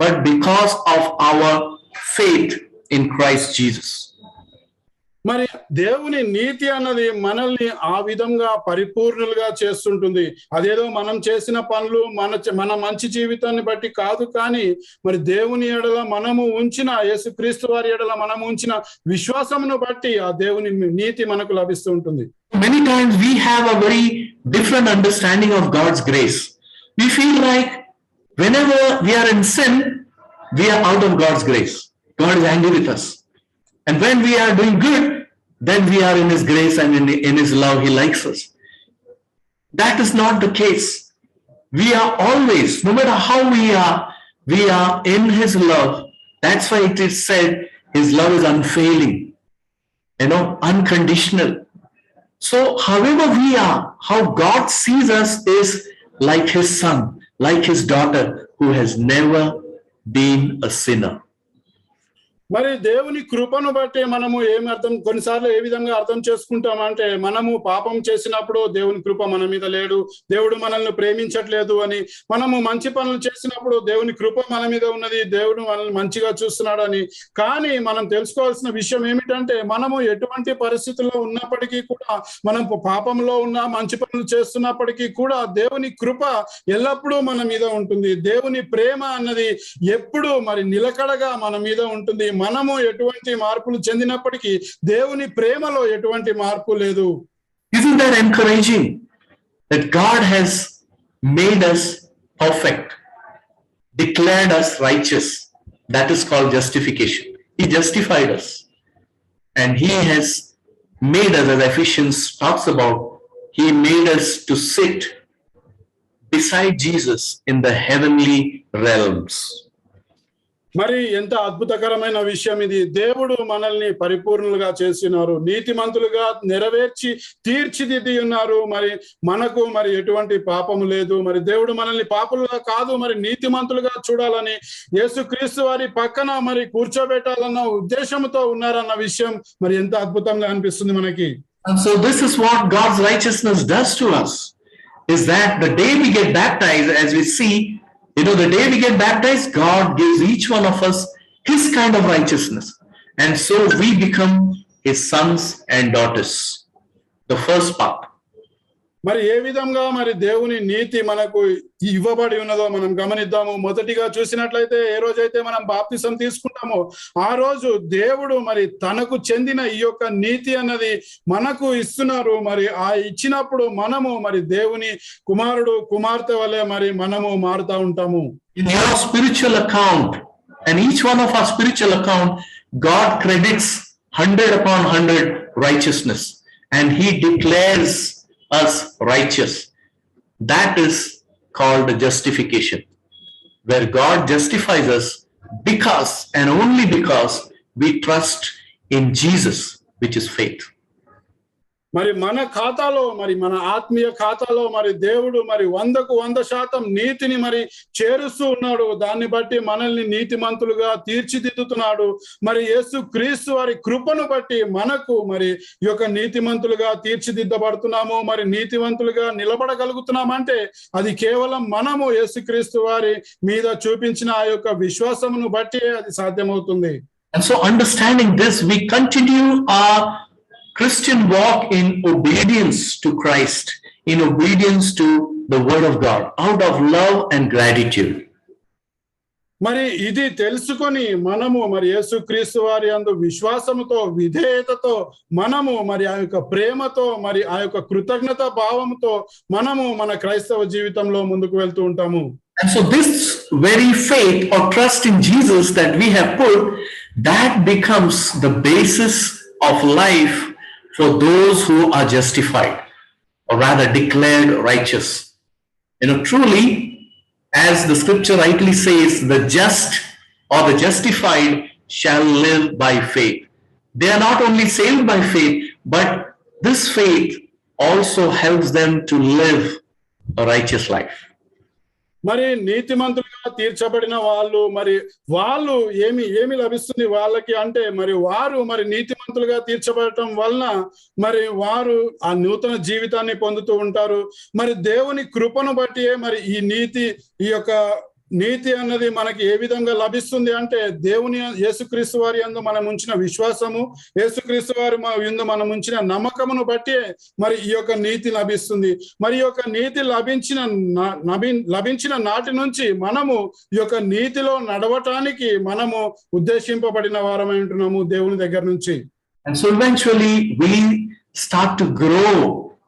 but because of our faith in Christ Jesus. మరి దేవుని నీతి అన్నది మనల్ని ఆ విధంగా పరిపూర్ణులుగా చేస్తుంటుంది. అదేదో మనం చేసిన పనులు మన మంచి జీవితాన్ని బట్టి కాదు, కానీ మరి దేవుని ఎడల మనము ఉంచిన యేసుక్రీస్తు వారి ఎడల మనము ఉంచిన విశ్వాసమును బట్టి ఆ దేవుని నీతి మనకు లభిస్తూ ఉంటుంది. Many times we have a very different understanding of God's grace. We feel like whenever we are in sin, we are out of God's grace. God is angry with us. And when we are doing good, then we are in his grace and in his love, he likes us. That is not the case. We are always, no matter how we are in his love. That's why it is said his love is unfailing, unconditional. So however we are, how God sees us is like his son, like his daughter who has never been a sinner. మరి దేవుని కృపను బట్టి మనము కొన్నిసార్లు ఏ విధంగా అర్థం చేసుకుంటామంటే మనము పాపం చేసినప్పుడు దేవుని కృప మన మీద లేడు, దేవుడు మనల్ని ప్రేమించట్లేదు అని, మనము మంచి పనులు చేసినప్పుడు దేవుని కృప మన మీద ఉన్నది, దేవుడు మనల్ని మంచిగా చూస్తున్నాడు అని. కానీ మనం తెలుసుకోవాల్సిన విషయం ఏమిటంటే మనము ఎటువంటి పరిస్థితుల్లో ఉన్నప్పటికీ కూడా, మనం పాపంలో ఉన్నా మంచి పనులు చేస్తున్నప్పటికీ కూడా దేవుని కృప ఎల్లప్పుడూ మన మీద ఉంటుంది. దేవుని ప్రేమ అన్నది ఎప్పుడు మరి నిలకడగా మన మీద ఉంటుంది. మనము ఎటువంటి మార్పులు చెందినప్పటికీ దేవుని ప్రేమలో ఎటువంటి మార్పు లేదు. Isn't that encouraging? That God has made us perfect, declared us righteous. That is called justification. He justified us. And he has made us, as Ephesians talks about, he made us to sit beside Jesus in the heavenly realms. మరి ఎంత అద్భుతకరమైన విషయం ఇది. దేవుడు మనల్ని పరిపూర్ణులుగా చేసినారు, నీతిమంతులుగా నెరవేర్చి తీర్చిదిద్ది ఉన్నారు. మరి మనకు మరి ఎటువంటి పాపము లేదు. మరి దేవుడు మనల్ని పాపులుగా కాదు మరి నీతిమంతులుగా చూడాలని యేసుక్రీస్తు వారి పక్కన మరి కూర్చోబెట్టాలన్న ఉద్దేశంతో ఉన్నారన్న విషయం మరి ఎంత అద్భుతంగా అనిపిస్తుంది మనకి. And so this is what God's righteousness does to us, is that the day we get baptized, as we see, the day we get baptized, God gives each one of us his kind of righteousness. And so we become his sons and daughters. The first part. మరి ఏ విధంగా మరి దేవుని నీతి మనకు ఇవ్వబడి ఉన్నదో మనం గమనిద్దాము. మొదటిగా చూసినట్లయితే ఏ రోజైతే మనం బాప్తిసం తీసుకుంటామో ఆ రోజు దేవుడు మరి తనకు చెందిన ఈ యొక్క నీతి అన్నది మనకు ఇస్తున్నారు. మరి ఆ ఇచ్చినప్పుడు మనము మరి దేవుని కుమారుడు కుమార్తె వలె మరి మనము మారుతా ఉంటాము. In your spiritual account, and each one of our spiritual account, God credits 100 upon 100 righteousness, and he declares us righteous. That is called justification, where God justifies us because and only because we trust in Jesus, which is faith. మరి మన ఖాతాలో మరి మన ఆత్మీయ ఖాతాలో మరి దేవుడు మరి 100కు 100% నీతిని మరి చేరుస్తూ ఉన్నాడు. దాన్ని బట్టి మనల్ని నీతిమంతులుగా తీర్చిదిద్దుతున్నాడు. మరి యేసు క్రీస్తు వారి కృపను బట్టి మనకు మరి ఈ యొక్క నీతిమంతులుగా తీర్చిదిద్దబడుతున్నాము. మరి నీతివంతులుగా నిలబడగలుగుతున్నామంటే అది కేవలం మనము యేసుక్రీస్తు వారి మీద చూపించిన ఆ యొక్క విశ్వాసమును బట్టి అది సాధ్యమవుతుంది. And so understanding this, we continue our Christian walk in obedience to Christ, in obedience to the word of God, out of love and gratitude. మరి ఇది తెలుసుకొని మనము మరి యేసుక్రీస్తు వారి యందు విశ్వాసముతో విధేయతతో మనము మరి ఆ యొక్క ప్రేమతో మరి ఆ యొక్క కృతజ్ఞత భావంతో మనము మన క్రైస్తవ జీవితంలో ముందుకు వెళ్తూ ఉంటాము. And so this very faith or trust in Jesus that we have put, that becomes the basis of life for those who are justified, or rather declared righteous. Truly, as the scripture rightly says, the just or the justified shall live by faith. They are not only saved by faith, but this faith also helps them to live a righteous life. మరి నీతిమంతులుగా తీర్చబడిన వాళ్ళు ఏమి లభిస్తుంది వాళ్ళకి అంటే మరి వారు మరి నీతిమంతులుగా తీర్చబడటం వలన మరి వారు ఆ నూతన జీవితాన్ని పొందుతూ ఉంటారు. మరి దేవుని కృపను బట్టి మరి ఈ యొక్క నీతి అన్నది మనకి ఏ విధంగా లభిస్తుంది అంటే దేవుని యేసుక్రీస్తు వారి యందు మనం ఉంచిన విశ్వాసము, యేసుక్రీస్తు వారి యందు మనం ఉంచిన నమ్మకమును బట్టి మరి ఈ యొక్క నీతి లభిస్తుంది. మరి ఈ యొక్క నీతి లభించిన నాటి నుంచి మనము ఈ యొక్క నీతిలో నడవటానికి మనము ఉద్దేశింపబడిన వారమై ఉంటున్నాము దేవుని దగ్గర నుంచి. And so eventually we start to grow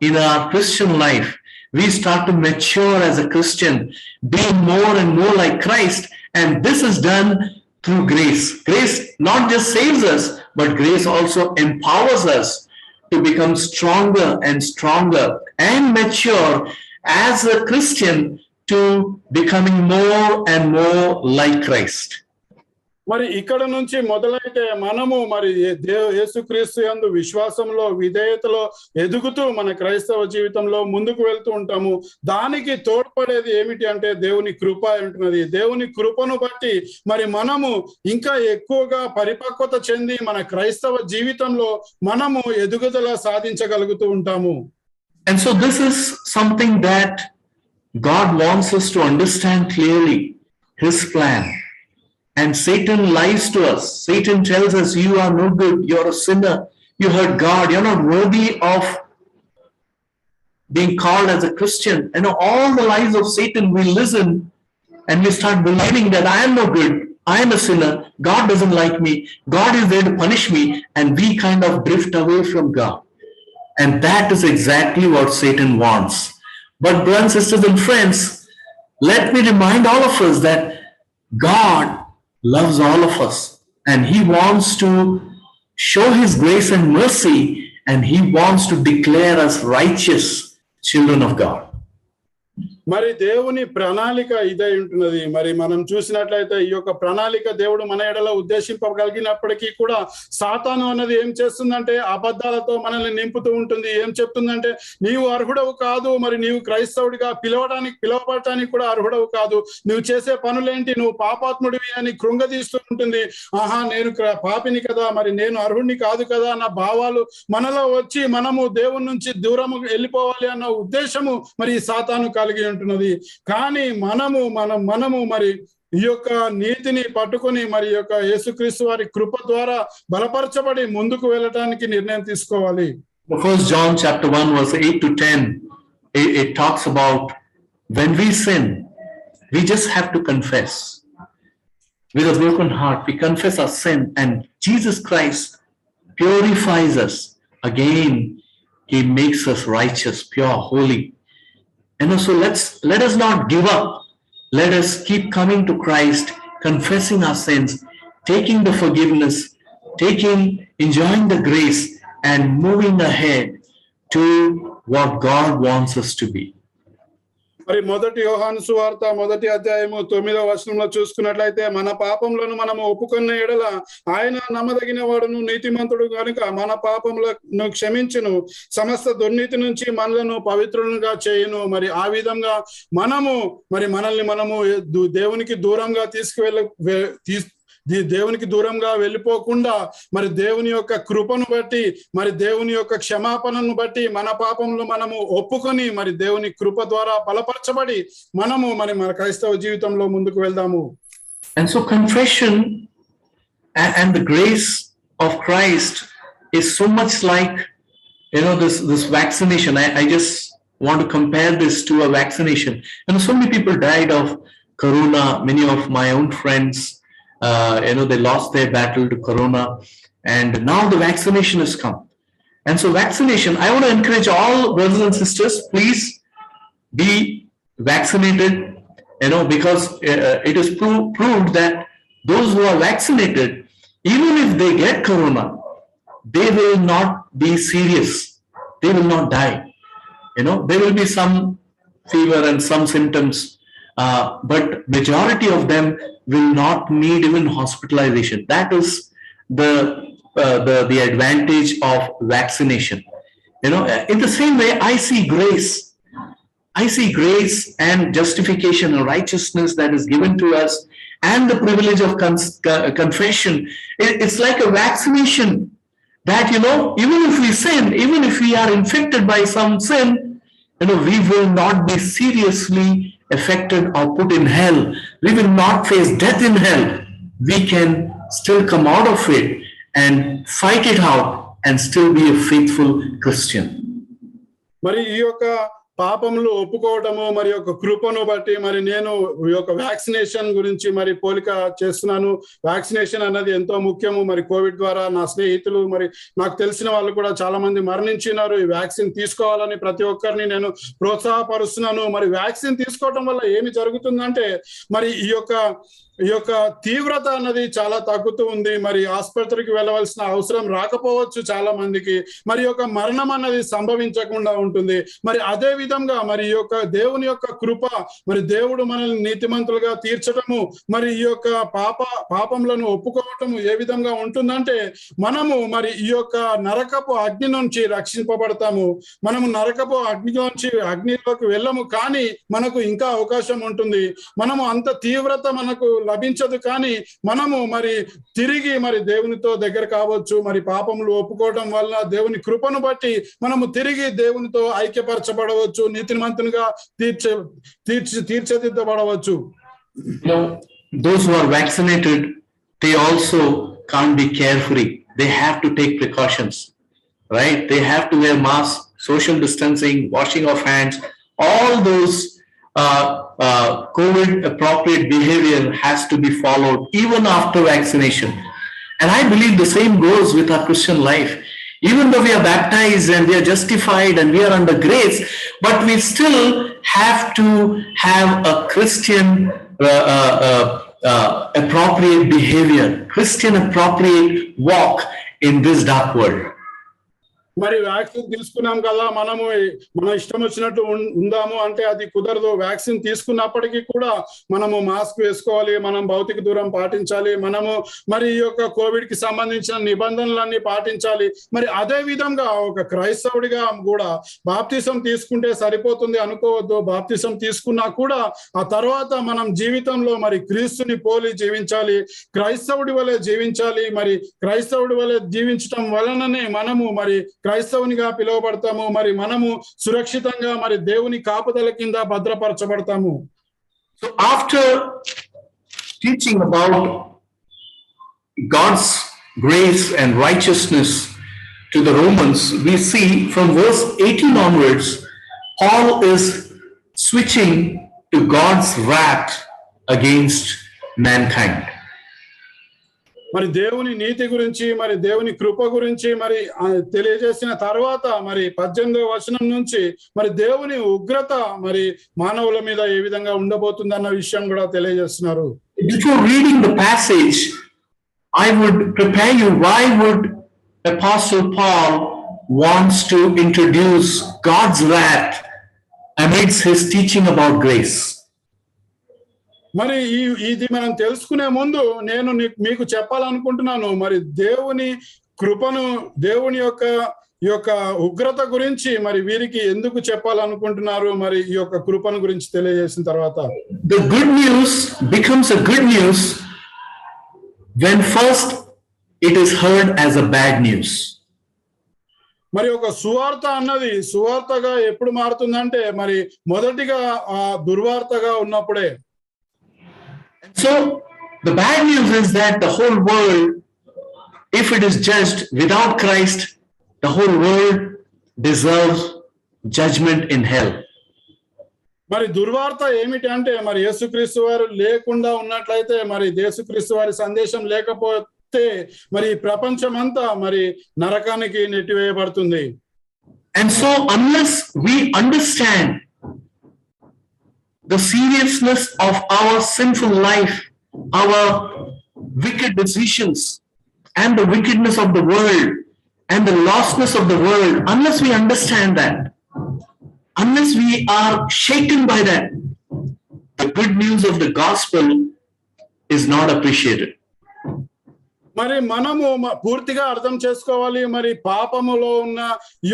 in our Christian life. We start to mature as a Christian, being more and more like Christ. And this is done through grace. Grace not just saves us, but grace also empowers us to become stronger and stronger and mature as a Christian to becoming more and more like Christ. మరి ఇక్కడ నుంచి మొదలైతే మనము మరి యేసుక్రీస్తు యందు విశ్వాసంలో విధేయతలో ఎదుగుతూ మన క్రైస్తవ జీవితంలో ముందుకు వెళ్తూ ఉంటాము. దానికి తోడ్పడేది ఏమిటి అంటే దేవుని కృప ఉంటున్నది. దేవుని కృపను బట్టి మరి మనము ఇంకా ఎక్కువగా పరిపక్వత చెంది మన క్రైస్తవ జీవితంలో మనము ఎదుగుదల సాధించగలుగుతూ ఉంటాము. And so this is something that God wants us to understand clearly, his plan. And Satan lies to us. Satan tells us, you are no good, you're a sinner, you hurt God, you're not worthy of being called as a Christian. All the lies of Satan, we listen and we start believing that I am no good, I am a sinner, God doesn't like me, God is there to punish me, and we kind of drift away from God. And that is exactly what Satan wants. But brothers, sisters, and friends, let me remind all of us that God loves all of us, and he wants to show his grace and mercy, and he wants to declare us righteous children of God. మరి దేవుని ప్రణాళిక ఇదై ఉంటున్నది. మరి మనం చూసినట్లయితే ఈ యొక్క ప్రణాళిక దేవుడు మన ఎడల ఉద్దేశింపగలిగినప్పటికీ కూడా సాతాను అన్నది ఏం చేస్తుందంటే అబద్ధాలతో మనల్ని నింపుతూ ఉంటుంది. ఏం చెప్తుందంటే నీవు అర్హుడవు కాదు, మరి నీవు క్రైస్తవుడిగా పిలవబడటానికి కూడా అర్హుడవు కాదు, నువ్వు చేసే పనులేంటి, నువ్వు పాపాత్ముడివి అని కృంగదీస్తూ ఉంటుంది. ఆహా నేను పాపిని కదా, మరి నేను అర్హుడిని కాదు కదా అన్న భావాలు మనలో వచ్చి మనము దేవుని నుంచి దూరం వెళ్ళిపోవాలి అన్న ఉద్దేశము మరి సాతాను కలిగి ఉంటున్నది. కానీ మనము మరి ఈ యొక్క నీతిని పట్టుకొని మరి ఈ యొక్క యేసుక్రీస్తు వారి కృప ద్వారా బలపరచబడి ముందుకు వెళ్ళటానికి నిర్ణయం తీసుకోవాలి. First John chapter 1 verse 8 to 10, it talks about when we sin, we just have to confess. With a broken heart, we confess our sin and Jesus Christ purifies us. Again, He makes us righteous, pure, holy. And so let us not give up. Let us keep coming to Christ, confessing our sins, taking the forgiveness, enjoying the grace, and moving ahead to what God wants us to be. మరి మొదటి యోహాను సువార్త 1వ అధ్యాయము 9వ వచనంలో చూసుకున్నట్లయితే మన పాపములను మనము ఒప్పుకున్న ఎడల ఆయన నమ్మదగిన వాడును నీతిమంతుడు కనుక మన పాపములను క్షమించును, సమస్త దుర్నీతి నుంచి మనలను పవిత్రులుగా చేయును. మరి ఆ విధంగా మనము దేవునికి దూరంగా వెళ్ళిపోకుండా మరి దేవుని యొక్క కృపను బట్టి మరి దేవుని యొక్క క్షమాపణను బట్టి మన పాపములు మనము ఒప్పుకొని మరి దేవుని కృప ద్వారా బలపరచబడి మనము మన క్రైస్తవ జీవితంలో ముందుకు వెళ్దాము. And so confession and the grace of Christ is so much like, this vaccination. I just want to compare this to a vaccination. So many people died of corona. Many of my own friends, they lost their battle to corona, and now the vaccination has come. And so vaccination, I want to encourage all brothers and sisters, please be vaccinated, because it is proved that those who are vaccinated, even if they get corona, they will not be serious. They will not die. There will be some fever and some symptoms, but majority of them will not need even hospitalization. That is the advantage of vaccination. In the same way, I see grace and justification and righteousness that is given to us, and the privilege of confession. It's like a vaccination that, even if we sin, even if we are infected by some sin, we will not be seriously affected or put in hell. We will not face death in hell. We can still come out of it and fight it out and still be a faithful Christian. మరి ఈ యొక్క పాపములు ఒప్పుకోవటము మరి యొక్క కృపను బట్టి మరి నేను ఈ యొక్క వ్యాక్సినేషన్ గురించి మరి పోలిక చేస్తున్నాను. వ్యాక్సినేషన్ అన్నది ఎంతో ముఖ్యము. మరి కోవిడ్ ద్వారా నా స్నేహితులు మరి నాకు తెలిసిన వాళ్ళు కూడా చాలా మంది మరణించినారు. ఈ వ్యాక్సిన్ తీసుకోవాలని ప్రతి ఒక్కరిని నేను ప్రోత్సాహపరుస్తున్నాను. మరి వ్యాక్సిన్ తీసుకోవటం వల్ల ఏమి జరుగుతుందంటే మరి ఈ యొక్క తీవ్రత అన్నది చాలా తగ్గుతూ ఉంది. మరి ఆసుపత్రికి వెళ్ళవలసిన అవసరం రాకపోవచ్చు చాలా మందికి. మరి యొక్క మరణం అన్నది సంభవించకుండా ఉంటుంది. మరి అదే విధంగా మరి ఈ యొక్క దేవుని యొక్క కృప, మరి దేవుడు మనల్ని నీతిమంతులుగా తీర్చటము, మరి ఈ యొక్క పాపములను ఒప్పుకోవటము ఏ విధంగా ఉంటుందంటే మనము మరి ఈ యొక్క నరకపు అగ్ని నుంచి రక్షింపబడతాము. మనము నరకపు అగ్నిలోకి వెళ్ళము, కానీ మనకు ఇంకా అవకాశం ఉంటుంది. మనము అంత తీవ్రత మనకు లభించదు, కానీ మనము మరి తిరిగి మరి దేవునితో దగ్గర కావచ్చు. మరి పాపములు ఒప్పుకోవడం వల్ల దేవుని కృపను బట్టి మనము తిరిగి దేవునితో ఐక్యపరచబడవచ్చు, నీతిమంతునిగా తీర్చిదిద్దబడవచ్చు. Those who are vaccinated, they also can't be carefree. They have to take precautions, right? They have to wear masks, social distancing, washing of hands, all those COVID appropriate behavior has to be followed even after vaccination. And I believe the same goes with our Christian life. Even though we are baptized and we are justified and we are under grace, but we still have to have a Christian appropriate behavior, Christian appropriate walk in this dark world. మరి vaccine తీసుకున్నాం కదా, మనము మన ఇష్టం వచ్చినట్టు ఉందాము అంటే అది కుదరదు. వ్యాక్సిన్ తీసుకున్నప్పటికీ కూడా మనము మాస్క్ వేసుకోవాలి, మనం భౌతిక దూరం పాటించాలి, మనము మరి ఈ యొక్క కోవిడ్ కి సంబంధించిన నిబంధనలన్నీ పాటించాలి. మరి అదే విధంగా ఒక క్రైస్తవుడిగా కూడా బాప్తిసం తీసుకుంటే సరిపోతుంది అనుకోవద్దు. బాప్తిసం తీసుకున్నా కూడా ఆ తర్వాత మనం జీవితంలో మరి క్రీస్తుని పోలి జీవించాలి, క్రైస్తవుడి వలె జీవించాలి. మరి క్రైస్తవుడి వలె జీవించటం వలననే మనము మరి క్రైస్తవునిగా పిలువబడతాము. మరి మనము సురక్షితంగా మరి దేవుని కాపుదల కింద భద్రపరచబడతాము. So after teaching about God's grace and righteousness to the Romans, we see from verse 18 onwards, Paul is switching to God's wrath against mankind. మరి దేవుని నీతి గురించి మరి దేవుని కృప గురించి మరి తెలియజేసిన తర్వాత మరి 18వ వచనం నుంచి మరి దేవుని ఉగ్రత మరి మానవుల మీద ఏ విధంగా ఉండబోతుంది అన్న విషయం కూడా తెలియజేస్తున్నారు. Before reading the passage, I would prepare you. Why would Apostle Paul wants to introduce God's wrath amidst his teaching about grace? మరి ఇది మనం తెలుసుకునే ముందు నేను మీకు చెప్పాలనుకుంటున్నాను, మరి దేవుని కృపను, దేవుని యొక్క ఉగ్రత గురించి మరి వీరికి ఎందుకు చెప్పాలనుకుంటున్నారు, మరి ఈ యొక్క కృపను గురించి తెలియజేసిన తర్వాత. The good news becomes a good news when first it is heard as a bad news. మరి ఒక సువార్త అన్నది సువార్తగా ఎప్పుడు మారుతుందంటే మరి మొదటిగా ఆ దుర్వార్తగా ఉన్నప్పుడే. So the bad news is that the whole world, if it is judged without Christ, the whole world deserves judgment in hell. మరి దుర్వార్త ఏమిటి అంటే మరి యేసుక్రీస్తు వారు లేకుండా ఉన్నట్లయితే, మరి యేసుక్రీస్తు వారి సందేశం లేకపోతే మరి ప్రపంచమంతా మరి నరకానికి నెట్టివేయబడుతుంది. And so unless we understand the seriousness of our sinful life, our wicked decisions, and the wickedness of the world, and the lostness of the world, unless we understand that, unless we are shaken by that, the good news of the gospel is not appreciated. మరి మనము పూర్తిగా అర్థం చేసుకోవాలి. మరి పాపములో ఉన్న ఈ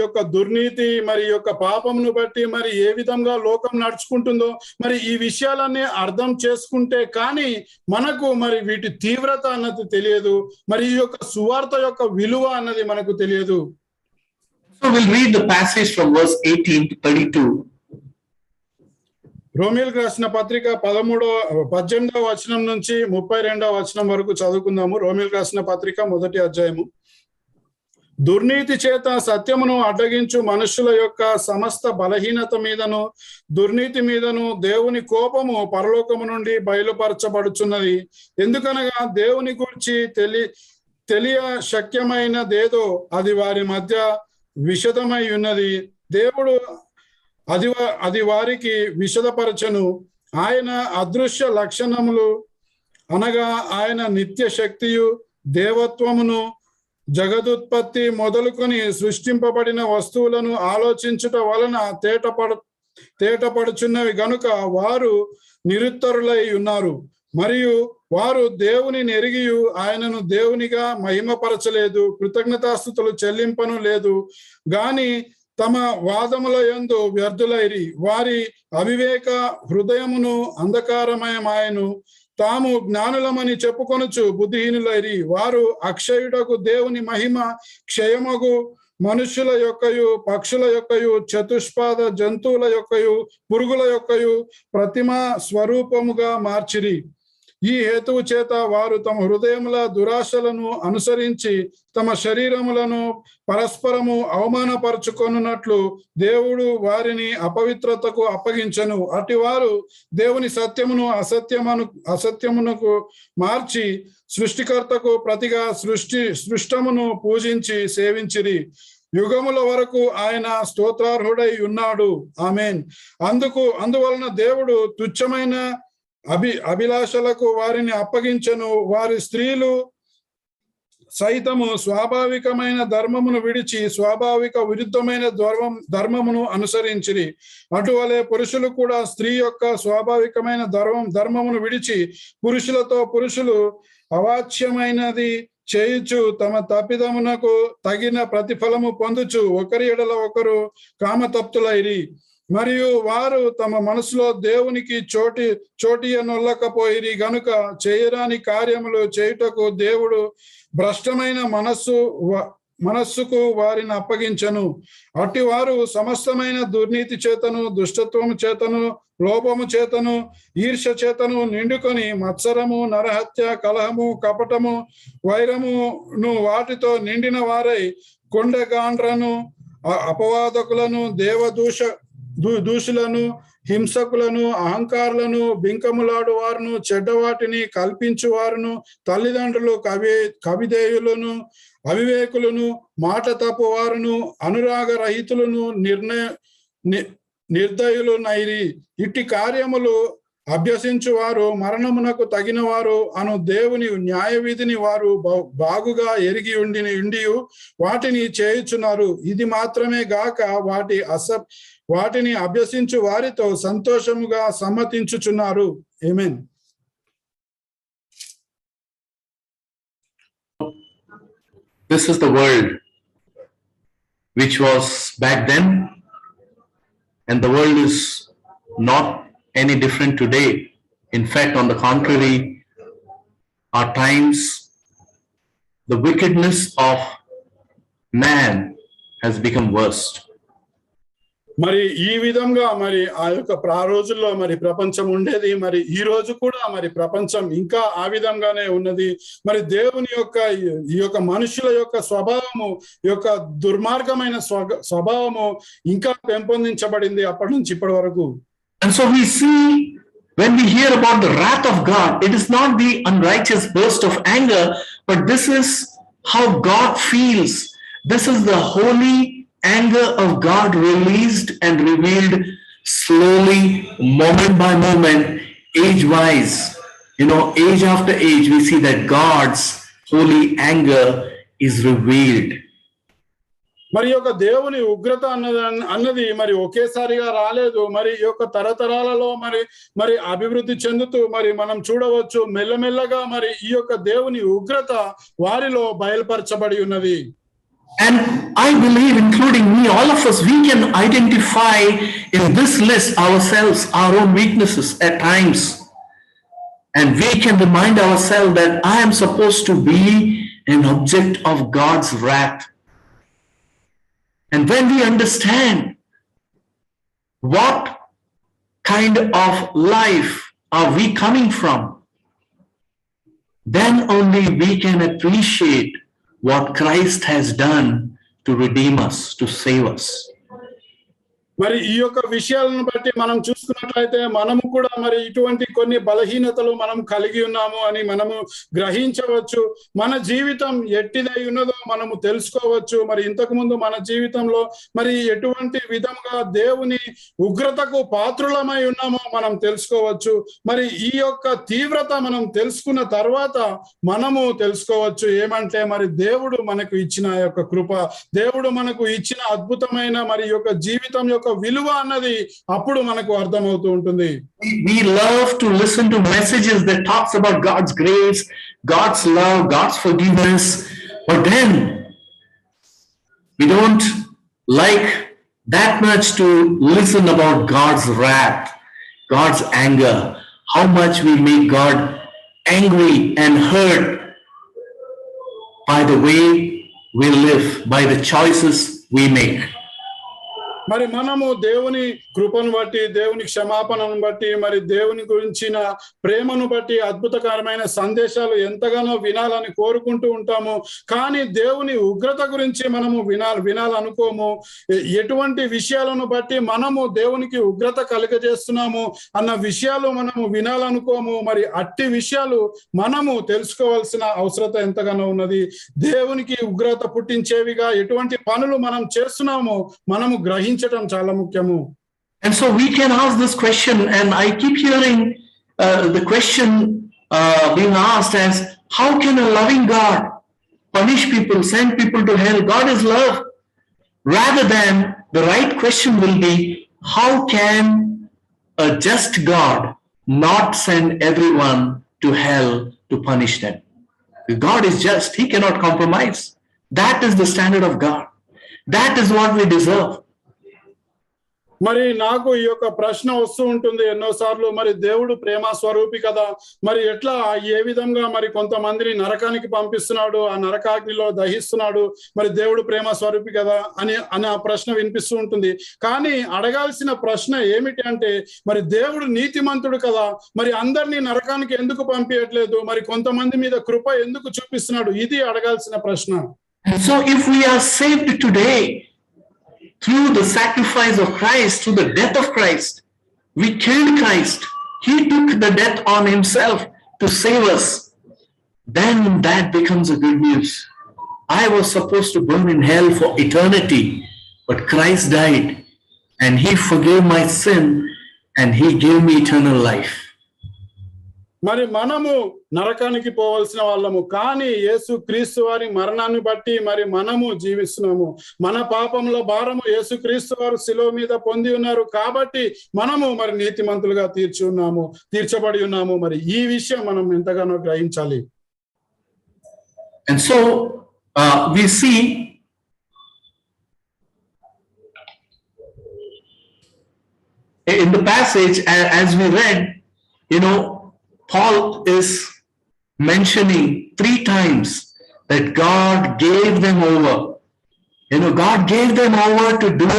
యొక్క దుర్నీతి, మరి ఈ యొక్క పాపమును బట్టి మరి ఏ విధంగా లోకం నడుచుకుంటుందో మరి ఈ విషయాలన్నీ అర్థం చేసుకుంటే కానీ మనకు మరి వీటి తీవ్రత అన్నది తెలియదు, మరి ఈ యొక్క సువార్త యొక్క విలువ అన్నది మనకు తెలియదు. So we'll read the passage from verse 18 to 32. రోమీయులకు రాసిన పత్రిక 18వ వచనం నుంచి 32వ వచనం వరకు చదువుకుందాము. రోమీయులకు రాసిన పత్రిక 1వ అధ్యాయము. దుర్నీతి చేత సత్యమును అడ్డగించు మనుషుల యొక్క సమస్త బలహీనత మీదను దుర్నీతి మీదను దేవుని కోపము పరలోకము నుండి బయలుపరచబడుచున్నది. ఎందుకనగా దేవుని గురించి తెలియ శక్యమైనదేదో అది వారి మధ్య విషదమై ఉన్నది. దేవుడు అది వారికి విషదపరచను. ఆయన అదృశ్య లక్షణములు అనగా ఆయన నిత్య శక్తియు దేవత్వమును జగదుత్పత్తి మొదలుకొని సృష్టింపబడిన వస్తువులను ఆలోచించుట వలన తేటపడుచున్నవి గనుక వారు నిరుత్తరులై ఉన్నారు. మరియు వారు దేవుని నెరిగియు ఆయనను దేవునిగా మహిమపరచలేదు, కృతజ్ఞతాస్తుతులు చెల్లింపను లేదు గాని తమ వాదముల యందు వ్యర్థులైరి. వారి అవివేక హృదయమును అంధకారమయమాయను. తాము జ్ఞానులమని చెప్పుకొనుచు బుద్ధిహీనులైరి. వారు అక్షయుడకు దేవుని మహిమ క్షయమగు మనుష్యుల యొక్కయు పక్షుల యొక్కయు చతుష్పాద జంతువుల యొక్కయు పురుగుల యొక్కయు ప్రతిమ స్వరూపముగా మార్చిరి. ఈ హేతువు చేత వారు తమ హృదయముల దురాశలను అనుసరించి తమ శరీరములను పరస్పరము అవమానపరచుకొనున్నట్లు దేవుడు వారిని అపవిత్రతకు అప్పగించెను. అటు వారు దేవుని సత్యమును అసత్యమునకు మార్చి సృష్టికర్తకు ప్రతిగా సృష్టమును పూజించి సేవించిరి. యుగముల వరకు ఆయన స్తోత్రార్హుడై ఉన్నాడు. ఆమేన్. అందువలన దేవుడు తుచ్చమైన అభిలాషలకు వారిని అప్పగించెను. వారి స్త్రీలు సైతము స్వాభావికమైన ధర్మమును విడిచి స్వాభావిక విరుద్ధమైన ధర్మమును అనుసరించిరి. అటువలే పురుషులు కూడా స్త్రీ యొక్క స్వాభావికమైన ధర్మమును విడిచి పురుషులు అవాచ్యమైనది చేయుచు తమ తప్పిదమునకు తగిన ప్రతిఫలము పొందుచు ఒకరి ఎడల ఒకరు కామతప్తులైరి. మరియు వారు తమ మనసులో దేవునికి చోటియనొల్లకపోయిరి గనుక చేయరాని కార్యములు చేయుటకు దేవుడు భ్రష్టమైన మనస్సుకు వారిని అప్పగించను. అట్టి వారు సమస్తమైన దుర్నీతి చేతను, దుష్టత్వము చేతను, లోపము చేతను, ఈర్ష్య చేతను నిండుకొని మత్సరము, నరహత్య, కలహము, కపటము, వైరమును వాటితో నిండిన వారై కొండగాండ్రను, అపవాదకులను, దూషులను, హింసకులను, అహంకారులను, బింకములాడు వారును, చెడ్డవాటిని కల్పించు వారును, తల్లిదండ్రులు కవిధేయులను, అవివేకులను, మాట తప్పు వారును, అనురాగ రహితులను, నిర్దయులునైరి. ఇట్టి కార్యములు అభ్యసించు వారు మరణమునకు తగిన వారు అను దేవుని న్యాయ విధిని వారు బాగుగా ఎరిగి ఉండియు వాటిని చేయుచున్నారు. ఇది మాత్రమే గాక వాటిని అభ్యసించు వారితో సంతోషముగా సమ్మతించుచున్నారు. ఆమేన్. This is the world which was back then, and the world is not any different today. In fact, on the contrary, our times, the wickedness of man has become worst. మరి ఈ విధంగా మరి ఆ యొక్క రోజుల్లో మరి ప్రపంచం ఉండేది. మరి ఈ రోజు కూడా మరి ప్రపంచం ఇంకా ఆ విధంగానే ఉన్నది. మరి దేవుని యొక్క ఈ యొక్క మనుషుల యొక్క స్వభావము, ఈ యొక్క దుర్మార్గమైన స్వభావము ఇంకా పెంపొందించబడింది అప్పటి నుంచి ఇప్పటి వరకు. And so we see, when we hear about the wrath of God, it is not the unrighteous burst of anger, but this is how God feels. This is the holy anger of God released and revealed slowly, moment by moment, age-wise. Age after age, we see that God's holy anger is revealed. మరి యొక్క దేవుని ఉగ్రత అన్నది మరి ఒకేసారిగా రాలేదు. మరి ఈ యొక్క తరతరాలలో మరి అభివృద్ధి చెందుతూ మరి మనం చూడవచ్చు మెల్లమెల్లగా మరి ఈ యొక్క దేవుని ఉగ్రత వారిలో బయలుపరచబడి ఉన్నది. And I believe, including me, all of us, we can identify in this list ourselves, our own weaknesses at times. And we can remind ourselves that I am supposed to be an object of God's wrath. And when we understand what kind of life are we coming from, then only we can appreciate what Christ has done to redeem us, to save us. మరి ఈ యొక్క విషయాలను బట్టి మనం చూసుకున్నట్లయితే మనము కూడా మరి ఇటువంటి కొన్ని బలహీనతలు మనం కలిగి ఉన్నాము అని మనము గ్రహించవచ్చు. మన జీవితం ఎట్టిదై ఉన్నదో మనము తెలుసుకోవచ్చు. మరి ఇంతకు ముందు మన జీవితంలో మరి ఎటువంటి విధంగా దేవుని ఉగ్రతకు పాత్రులమై ఉన్నామో మనం తెలుసుకోవచ్చు. మరి ఈ యొక్క తీవ్రత మనం తెలుసుకున్న తర్వాత మనము తెలుసుకోవచ్చు ఏమంటే మరి దేవుడు మనకు ఇచ్చిన యొక్క కృప, దేవుడు మనకు ఇచ్చిన అద్భుతమైన మరి యొక్క జీవితం యొక్క విలువ అన్నది అప్పుడు మనకు అర్థమవుతూ ఉంటుంది. We love to listen to messages that talks about God's grace, God's love, God's forgiveness, but then we don't like that much to listen about God's wrath, God's anger, how much we make God angry and hurt by the way we live, by the choices we make. మరి మనము దేవుని కృపను బట్టి, దేవుని క్షమాపణను బట్టి, మరి దేవుని గురించిన ప్రేమను బట్టి అద్భుతకరమైన సందేశాలు ఎంతగానో వినాలని కోరుకుంటూ ఉంటాము. కానీ దేవుని ఉగ్రత గురించి మనము వినాలనుకోము. ఎటువంటి విషయాలను బట్టి మనము దేవునికి ఉగ్రత కలుగజేస్తున్నాము అన్న విషయాలు మనము వినాలనుకోము. మరి అట్టి విషయాలు మనము తెలుసుకోవాల్సిన అవసరత ఎంతగానో ఉన్నది. దేవునికి ఉగ్రత పుట్టించేవిగా ఎటువంటి పనులు మనం చేస్తున్నామో మనము గ్రహించటం చాలా ముఖ్యము. And so we can ask this question, and I keep hearing the question being asked as, how can a loving God punish people, send people to hell. God is love. Rather than, the right question will be, how can a just God not send everyone to hell to punish them? God is just. He cannot compromise. That is the standard of God. That is what we deserve. మరి నాకు ఈ యొక్క ప్రశ్న వస్తూ ఉంటుంది ఎన్నోసార్లు, మరి దేవుడు ప్రేమ స్వరూపి కదా, మరి ఎట్లా ఏ విధంగా మరి కొంతమందిని నరకానికి పంపిస్తున్నాడు, ఆ నరకాగ్నిలో దహిస్తున్నాడు, మరి దేవుడు ప్రేమ స్వరూపి కదా అని ఆ ప్రశ్న వినిపిస్తూ ఉంటుంది. కానీ అడగాల్సిన ప్రశ్న ఏమిటి అంటే, మరి దేవుడు నీతిమంతుడు కదా, మరి అందరినీ నరకానికి ఎందుకు పంపించట్లేదు, మరి కొంతమంది మీద కృప ఎందుకు చూపిస్తున్నాడు, ఇది అడగాల్సిన ప్రశ్న. So if we are saved today through the sacrifice of Christ, through the death of Christ, we killed Christ. He took the death on himself to save us. Then that becomes a good news. I was supposed to burn in hell for eternity, but Christ died and he forgave my sin and he gave me eternal life. మరి మనము నరకానికి పోవలసిన వాళ్ళము, కానీ యేసు క్రీస్తు వారి మరణాన్ని బట్టి మరి మనము జీవిస్తున్నాము. మన పాపంలో భారము యేసు క్రీస్తు వారు శిలువ మీద పొంది ఉన్నారు కాబట్టి మనము మరి నీతిమంతులుగా తీర్చబడి ఉన్నాము. మరి ఈ విషయం మనం ఎంతగానో గ్రహించాలి. And so we see in the passage as we read, Paul is mentioning 3 times that God gave them over. God gave them over to do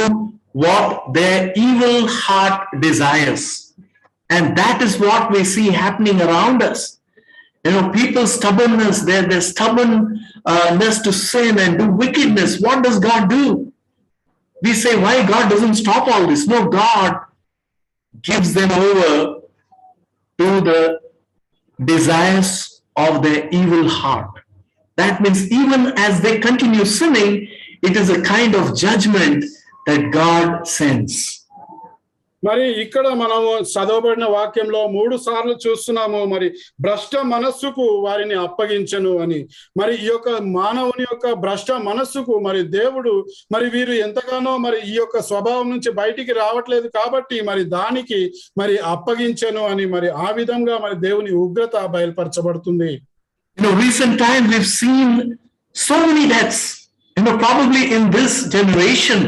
what their evil heart desires. And that is what we see happening around us. People's stubbornness, their stubbornness to sin and do wickedness. What does God do? We say, why God doesn't stop all this? No, God gives them over to the desires of their evil heart. That means even as they continue sinning, it is a kind of judgment that God sends. మరి ఇక్కడ మనము చదవబడిన వాక్యంలో 3 సార్లు చూస్తున్నాము, మరి భ్రష్ట మనస్సుకు వారిని అప్పగించను అని. మరి ఈ యొక్క మానవుని యొక్క భ్రష్ట మనస్సుకు మరి దేవుడు మరి వీరు ఎంతగానో మరి ఈ యొక్క స్వభావం నుంచి బయటికి రావట్లేదు కాబట్టి మరి దానికి మరి అప్పగించను అని, మరి ఆ విధంగా మరి దేవుని ఉగ్రత బయలుపరచబడుతుంది. Recent time we've seen so many deaths. Probably in this generation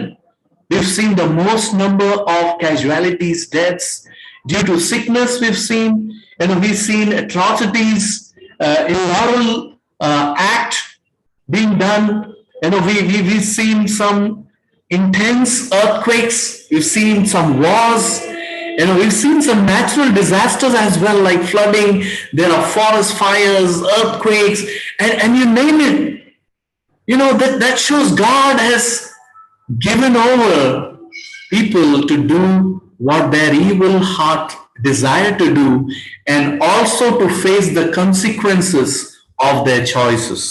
we've seen the most number of casualties, deaths due to sickness. We've seen atrocities, immoral act being done. We've seen some intense earthquakes. We've seen some wars. We've seen some natural disasters as well, like flooding. There are forest fires, earthquakes, and you name it. That shows God has given over people to do what their evil heart desire to do, and also to face the consequences of their choices.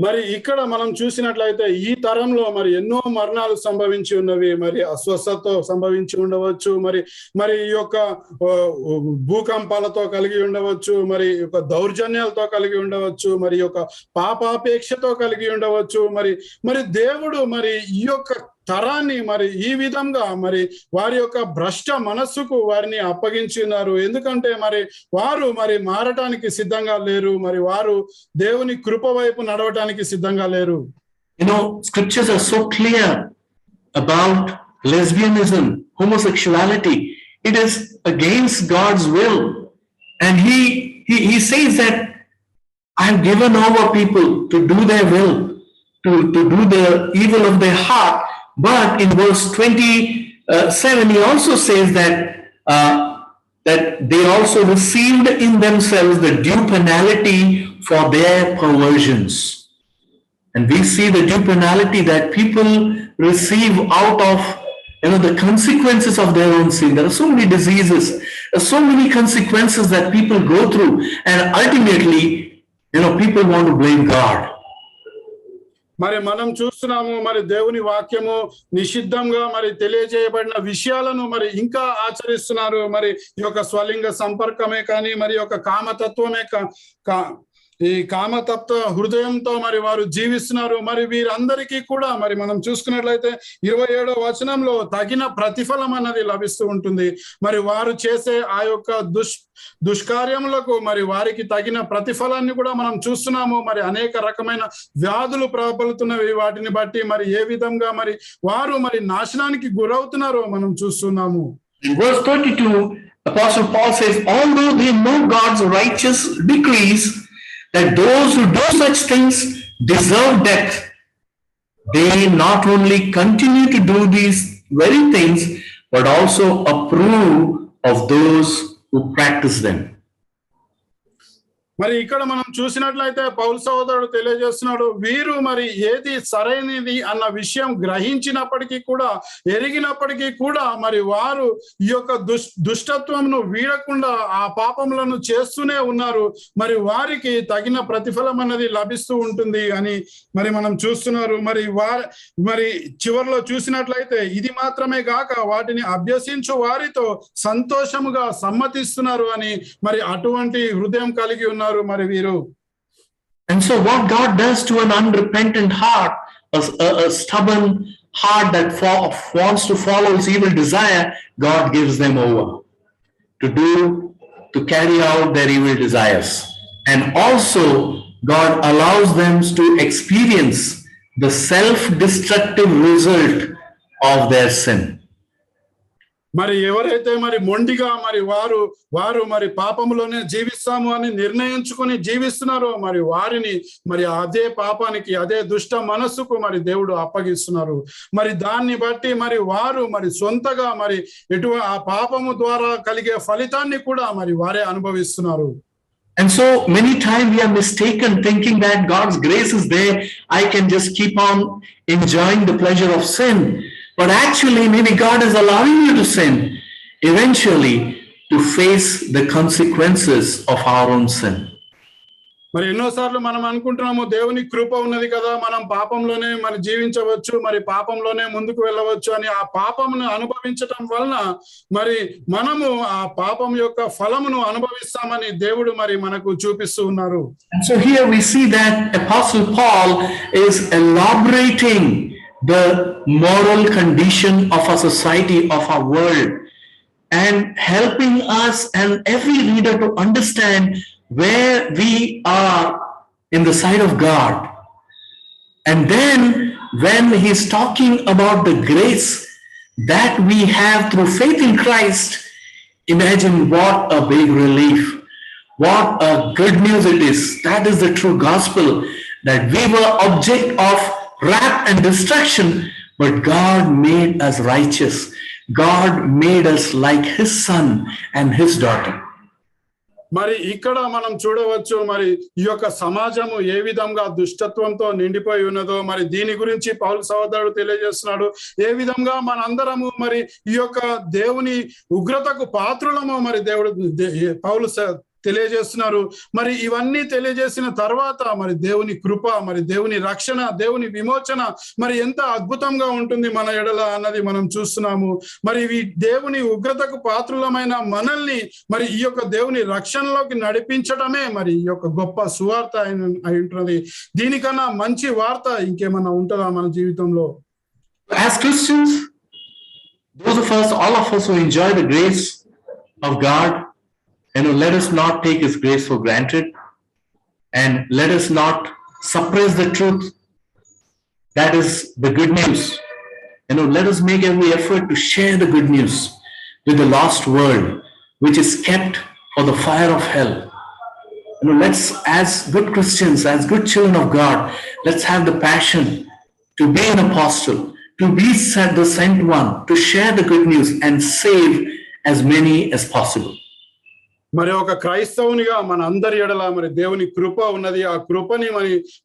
మరి ఇక్కడ మనం చూసినట్లయితే ఈ తరంలో మరి ఎన్నో మరణాలు సంభవించి ఉన్నవి, మరి అస్వస్థతో సంభవించి ఉండవచ్చు, మరి ఈ యొక్క భూకంపాలతో కలిగి ఉండవచ్చు, మరి యొక్క దౌర్జన్యాలతో కలిగి ఉండవచ్చు, మరి యొక్క పాపాపేక్షతో కలిగి ఉండవచ్చు. మరి దేవుడు మరి ఈ యొక్క తరాన్ని మరి ఈ విధంగా మరి వారి యొక్క భ్రష్ట మనస్సుకు వారిని అప్పగించి ఉన్నారు. ఎందుకంటే మరి వారు మరి మారటానికి సిద్ధంగా లేరు, మరి వారు దేవుని కృప వైపు నడవటానికి సిద్ధంగా లేరు. Scriptures are so clear about lesbianism, homosexuality. It is against God's will, and he says that I have given over people to do their will, to do the evil of their heart. But in verse 27, he also says that they also received in themselves the due penalty for their perversions. And we see the due penalty that people receive out of the consequences of their own sin. There are so many diseases, there are so many consequences that people go through, and ultimately, people want to blame God. మరి మనం చూస్తున్నాము, మరి దేవుని వాక్యము నిషిద్ధంగా మరి తెలియజేయబడిన విషయాలను మరి ఇంకా ఆచరిస్తున్నారు. మరి ఈ యొక్క స్వలింగ సంపర్కమే కానీ, మరి యొక్క కామతత్వమే ఈ కామతప్త హృదయంతో మరి వారు జీవిస్తున్నారు. మరి వీరందరికీ కూడా మరి మనం చూసుకున్నట్లయితే 27వ వచనంలో తగిన ప్రతిఫలం అన్నది లభిస్తూ ఉంటుంది. మరి వారు చేసే ఆ యొక్క దుష్కార్యములకు మరి వారికి తగిన ప్రతిఫలాన్ని కూడా మనం చూస్తున్నాము. మరి అనేక రకమైన వ్యాధులు ప్రబలుతున్నవి. వాటిని బట్టి మరి ఏ విధంగా మరి వారు మరి నాశనానికి గురవుతున్నారో మనం చూస్తున్నాము. In verse 32, Apostle Paul says, although they know God's righteous decrees that those who do such things deserve death, they not only continue to do these very things, but also approve of those who practice them. మరి ఇక్కడ మనం చూసినట్లయితే పౌలు సహోదరుడు తెలియజేస్తున్నాడు, వీరు మరి ఏది సరైనది అన్న విషయం గ్రహించినప్పటికీ కూడా, ఎరిగినప్పటికీ కూడా మరి వారు ఈ యొక్క దుష్టత్వంను వీడకుండా ఆ పాపములను చేస్తూనే ఉన్నారు. మరి వారికి తగిన ప్రతిఫలం అన్నది లభిస్తూ ఉంటుంది అని మరి మనం చూస్తున్నారు. మరి చివరిలో చూసినట్లయితే ఇది మాత్రమే గాక వాటిని అభ్యసించు వారితో సంతోషముగా సమ్మతిస్తున్నారు అని మరి అటువంటి హృదయం కలిగి ఉన్నారు మరి వీరు. And so what God does to an unrepentant heart, a stubborn heart that wants to follow his evil desire, God gives them over to carry out their evil desires. And also God allows them to experience the self-destructive result of their sin. మరి ఎవరైతే మరి మొండిగా మరి వారు మరి పాపములోనే జీవిస్తాము అని నిర్ణయించుకొని జీవిస్తున్నారో మరి వారిని మరి అదే పాపానికి, అదే దుష్ట మనస్సుకు మరి దేవుడు అప్పగిస్తున్నారు. మరి దాన్ని బట్టి మరి వారు మరి సొంతగా మరి ఆ పాపము ద్వారా కలిగే ఫలితాన్ని కూడా మరి వారే అనుభవిస్తున్నారు. And so many times we are mistaken thinking that God's grace is there, I can just keep on enjoying the pleasure of sin. But actually, maybe God is allowing you to sin eventually to face the consequences of our own sin. మరి ఎన్నోసార్లు మనం అనుకుంటున్నాము దేవుని కృప ఉన్నది కదా, మనం పాపంలోనే మరి జీవించవచ్చు, మరి పాపంలోనే ముందుకు వెళ్ళవచ్చు అని. ఆ పాపమును అనుభవించటం వలన మరి మనము ఆ పాపం యొక్క ఫలమును అనుభవిస్తామని దేవుడు మరి మనకు చూపిస్తూ ఉన్నారు. So here we see that Apostle Paul is elaborating the moral condition of our society, of our world, and helping us and every reader to understand where we are in the sight of God. And then when he's talking about the grace that we have through faith in Christ, imagine what a big relief, what a good news it is. That is the true gospel, that we were object of wrath and destruction, but God made us righteous. God made us like his son and his daughter. మరి ఇక్కడ మనం చూడవచ్చు మరి ఈ యొక్క సమాజము ఏ విధంగా దుష్టత్వంతో నిండిపోయి ఉన్నదో. మరి దీని గురించి పౌలు సహోదరుడు తెలియజేస్తున్నాడు, ఏ విధంగా మనందరము మరి ఈ యొక్క దేవుని ఉగ్రతకు పాత్రులమో మరి పౌలు తెలియజేస్తున్నారు. మరి ఇవన్నీ తెలియజేసిన తర్వాత మరి దేవుని కృప, మరి దేవుని రక్షణ, దేవుని విమోచన మరి ఎంత అద్భుతంగా ఉంటుంది మన ఎడల అన్నది మనం చూస్తున్నాము. మరి ఈ దేవుని ఉగ్రతకు పాత్రులమైన మనల్ని మరి ఈ యొక్క దేవుని రక్షణలోకి నడిపించడమే మరి ఈ యొక్క గొప్ప సువార్త అయి ఉంటున్నది. దీనికన్నా మంచి వార్త ఇంకేమన్నా ఉంటుందా మన జీవితంలో? As Christians, those of us, all of us who enjoy the grace of God, let us not take his grace for granted, and let us not suppress the truth. That is the good news. Let us make every effort to share the good news with the lost world, which is kept for the fire of hell. Let's, as good Christians, as good children of God, let's have the passion to be an apostle, to be the sent one, to share the good news and save as many as possible. మరి ఒక క్రైస్తవునిగా మన అందరి ఎడల మరి దేవుని కృప ఉన్నది. ఆ కృపని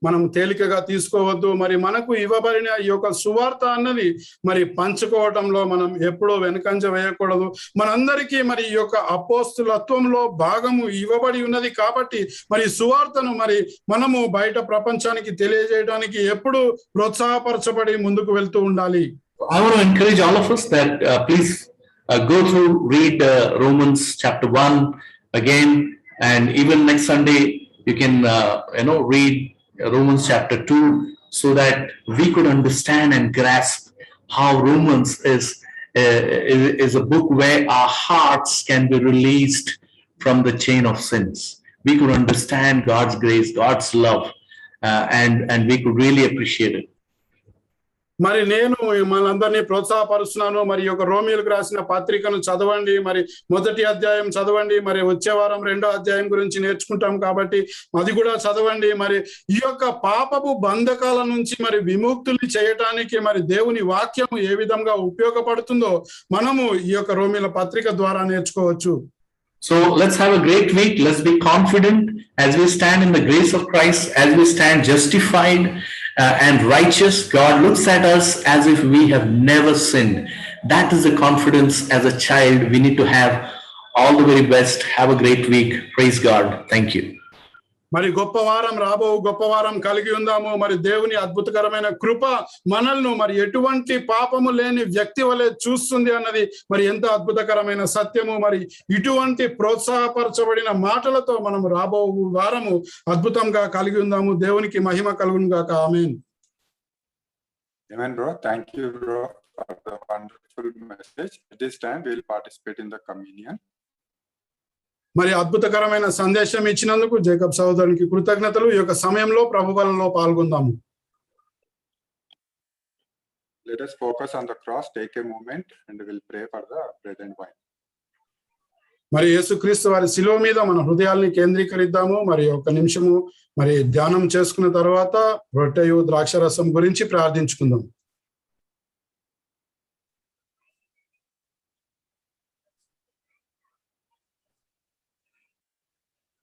మనం తేలికగా తీసుకోవద్దు. మరి మనకు ఇవ్వబడిన ఈ యొక్క సువార్త అన్నది మరి పంచుకోవటంలో మనం ఎప్పుడూ వెనుకంజ వేయకూడదు. మనందరికీ మరి ఈ యొక్క అపోస్తులత్వంలో భాగము ఇవ్వబడి ఉన్నది కాబట్టి మరి సువార్తను మరి మనము బయట ప్రపంచానికి తెలియజేయడానికి ఎప్పుడు ప్రోత్సాహపరచబడి ముందుకు వెళ్తూ ఉండాలి. I want to encourage all of us that please go through, read Romans chapter 1 again, and even next Sunday you can, read Romans chapter 2 so that we could understand and grasp how Romans is a book where our hearts can be released from the chain of sins. We could understand God's grace, God's love, and we could really appreciate it. మరి నేను మనందరినీ ప్రోత్సాహపరుస్తున్నాను. మరి ఈ యొక్క రోమియోలకు రాసిన పత్రికను చదవండి, మరి మొదటి అధ్యాయం చదవండి, మరి వచ్చే వారం 2వ అధ్యాయం గురించి నేర్చుకుంటాం కాబట్టి అది కూడా చదవండి. మరి ఈ యొక్క పాపపు బంధకాల నుంచి మరి విముక్తుల్ని చేయటానికి మరి దేవుని వాక్యము ఏ విధంగా ఉపయోగపడుతుందో మనము ఈ యొక్క రోమియోల పత్రిక ద్వారా నేర్చుకోవచ్చు. So let's have a great week. Let's be confident as we stand in the grace of Christ, as we stand justified and righteous. God looks at us as if we have never sinned. That is the confidence as a child we need to have. All the very best. Have a great week. Praise God. Thank you. మరి గొప్ప వారం కలిగి ఉందాము. మరి దేవుని అద్భుతకరమైన కృప మనల్ని మరి ఎటువంటి పాపము లేని వ్యక్తి వలె చూస్తుంది అన్నది మరి ఎంత అద్భుతకరమైన సత్యము. మరి ఇటువంటి ప్రోత్సాహపరచబడిన మాటలతో మనం రాబో వారము అద్భుతంగా కలిగి ఉందాము. దేవునికి మహిమ కలుగును గాక. ఆమేన్. Amen, bro. Thank you, bro, for the wonderful message. At this time, we will participate in the communion. మరి అద్భుతకరమైన సందేశం ఇచ్చినందుకు జేకబ్ సహోదరునికి కృతజ్ఞతలు. ఈ యొక్క సమయంలో ప్రభుబలంలో పాల్గొందాము. Let us focus on the cross, take a moment, and we'll pray for the bread and wine. మరి యేసుక్రీస్తు వారి శిలువ మీద మన హృదయాల్ని కేంద్రీకరిద్దాము. మరి ఒక నిమిషము మరి ధ్యానం చేసుకున్న తర్వాత రొట్టెయు ద్రాక్షరసం గురించి ప్రార్థించుకుందాం.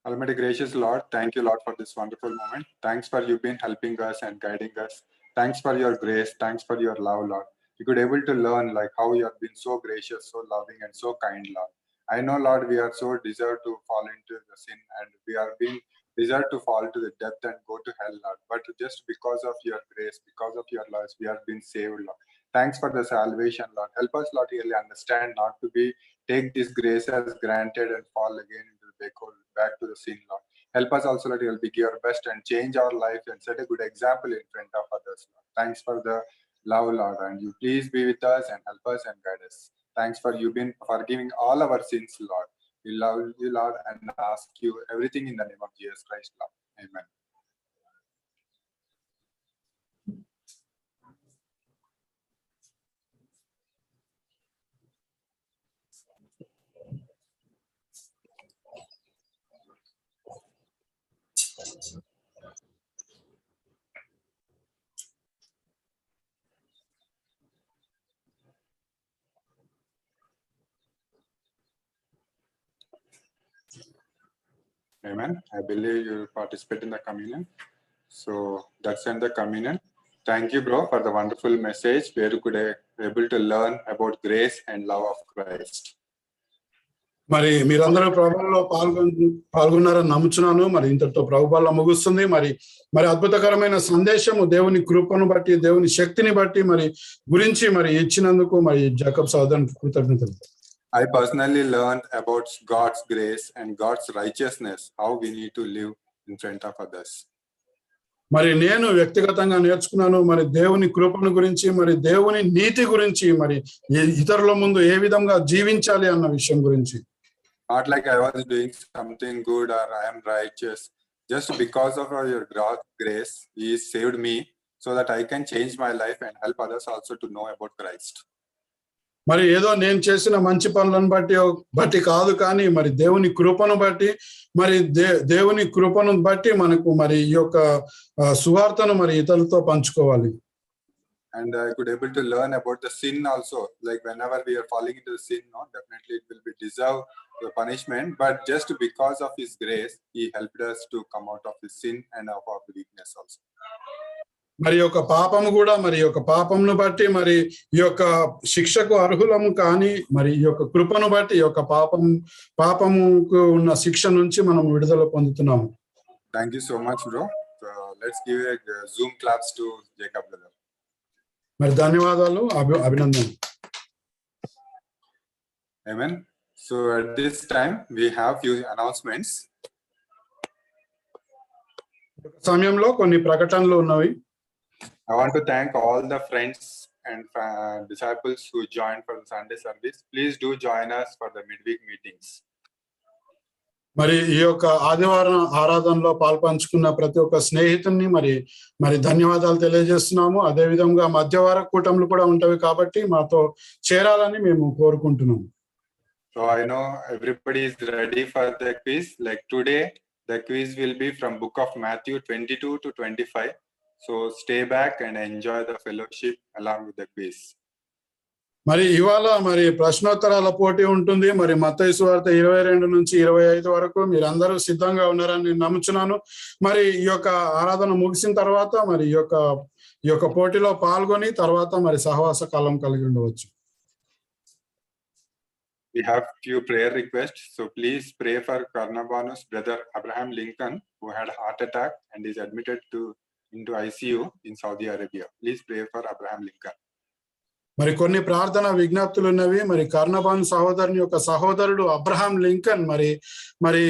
Almighty gracious Lord, thank you, Lord, for this wonderful moment. Thanks for you been helping us and guiding us. Thanks for your grace. Thanks for your love, Lord. We could able to learn like how you have been so gracious, so loving, and so kind, Lord. I know, Lord, we are so deserved to fall into the sin, and we are being deserved to fall to the depth and go to hell, Lord. But just because of your grace, because of your love, we have been saved, Lord. Thanks for the salvation, Lord. Help us, Lord, really understand not to be take this grace as granted and fall again into the back to the sin, Lord. Help us also, Lord, you'll be your best and change our life and set a good example in front of others, Lord. Thanks for the love, Lord, and you please be with us and help us and guide us. Thanks for you been forgiving all our sins, Lord. We love you, Lord, and ask you everything in the name of Jesus Christ, Lord. Amen. Amen. I believe you participate in the communion. So that's in the communion. Thank you, bro, for the wonderful message where you could able to learn about grace and love of Christ. మరి మీరందరూ ప్రభువులో పాల్గొన్నారని నమ్ముచున్నాను. మరి ఇంతటితో ప్రభుబల ముగుస్తుంది. మరి అద్భుతకరమైన సందేశము దేవుని కృపను బట్టి, దేవుని శక్తిని బట్టి మరి గురించి మరి ఇచ్చినందుకు మరి జేకబ్ సహోదరునికి కృతజ్ఞతలు. I personally learned about God's grace and God's righteousness, how we need to live in front of others. మరి నేను వ్యక్తిగతంగా నేర్చుకున్నాను మరి దేవుని కృపను గురించి, మరి దేవుని నీతి గురించి, మరి ఇతరుల ముందు ఏ విధంగా జీవించాలి అన్న విషయం గురించి. Not like I was doing something good or I am righteous. Just because of your grace, He saved me so that I can change my life and help others also to know about Christ. మరి ఏదో నేను చేసిన మంచి పనులను బట్టి కాదు, కానీ మరి దేవుని కృపను బట్టి, మరి దేవుని కృపను బట్టి మనకు మరి ఈ యొక్క సువార్తను మరి ఇతరులతో పంచుకోవాలి. And I could able to learn about the sin also. Like whenever we are falling into the sin, no, definitely it will be deserve the punishment. But just because of His grace, He helped us to come out of His sin and of our weakness also. మరి యొక్క పాపము కూడా మరి యొక్క పాపమును బట్టి మరి ఈ యొక్క శిక్షకు అర్హులము, కానీ మరి ఈ యొక్క కృపను బట్టి ఈ యొక్క పాపముకు ఉన్న శిక్ష నుంచి మనం విడుదల పొందుతున్నాము. Thank you so much, bro. Let's give a Zoom claps to Jacob brother. మరి ధన్యవాదాలు, అభినందనలు. Amen. So at this time we have few announcements. సమయంలో కొన్ని ప్రకటనలు ఉన్నవి. I want to thank all the friends and disciples who joined for the Sunday service. Please do join us for the midweek meetings. మరి ఈ యొక్క ఆదివారం ఆరాధనలో పాల్పంచుకున్న ప్రతి ఒక్క స్నేహితుల్ని మరి ధన్యవాదాలు తెలియజేస్తున్నాము. అదే విధంగా మధ్యవార కూటములు కూడా ఉంటవి కాబట్టి మాతో చేరాలని మేము కోరుకుంటున్నాము. So I know everybody is ready for the quiz. Like today, the quiz will be from book of Matthew 22 to 25. So stay back and enjoy the fellowship along with the quiz. మరి ఇవాళ మరి ప్రశ్నోత్తరాల పోటీ ఉంటుంది. మరి మత్తయి సువార్త 22 నుంచి 25 వరకు మీరందరూ సిద్ధంగా ఉన్నారని నేను నమ్ముచున్నాను. మరి ఈ యొక్క ఆరాధన ముగిసిన తర్వాత మరి ఈ యొక్క పోటీలో పాల్గొని తర్వాత మరి సహవాస కాలం కలిగి ఉండవచ్చు. We have few prayer requests. So please pray for Karnabanus brother Abraham Lincoln, who had a heart attack and is admitted into ICU in Saudi Arabia. Please pray for Abraham Lincoln. మరి కొన్ని ప్రార్థన విజ్ఞప్తులు ఉన్నవి. మరి కర్ణబాన్ సహోదరుని యొక్క సహోదరుడు Abraham Lincoln మరి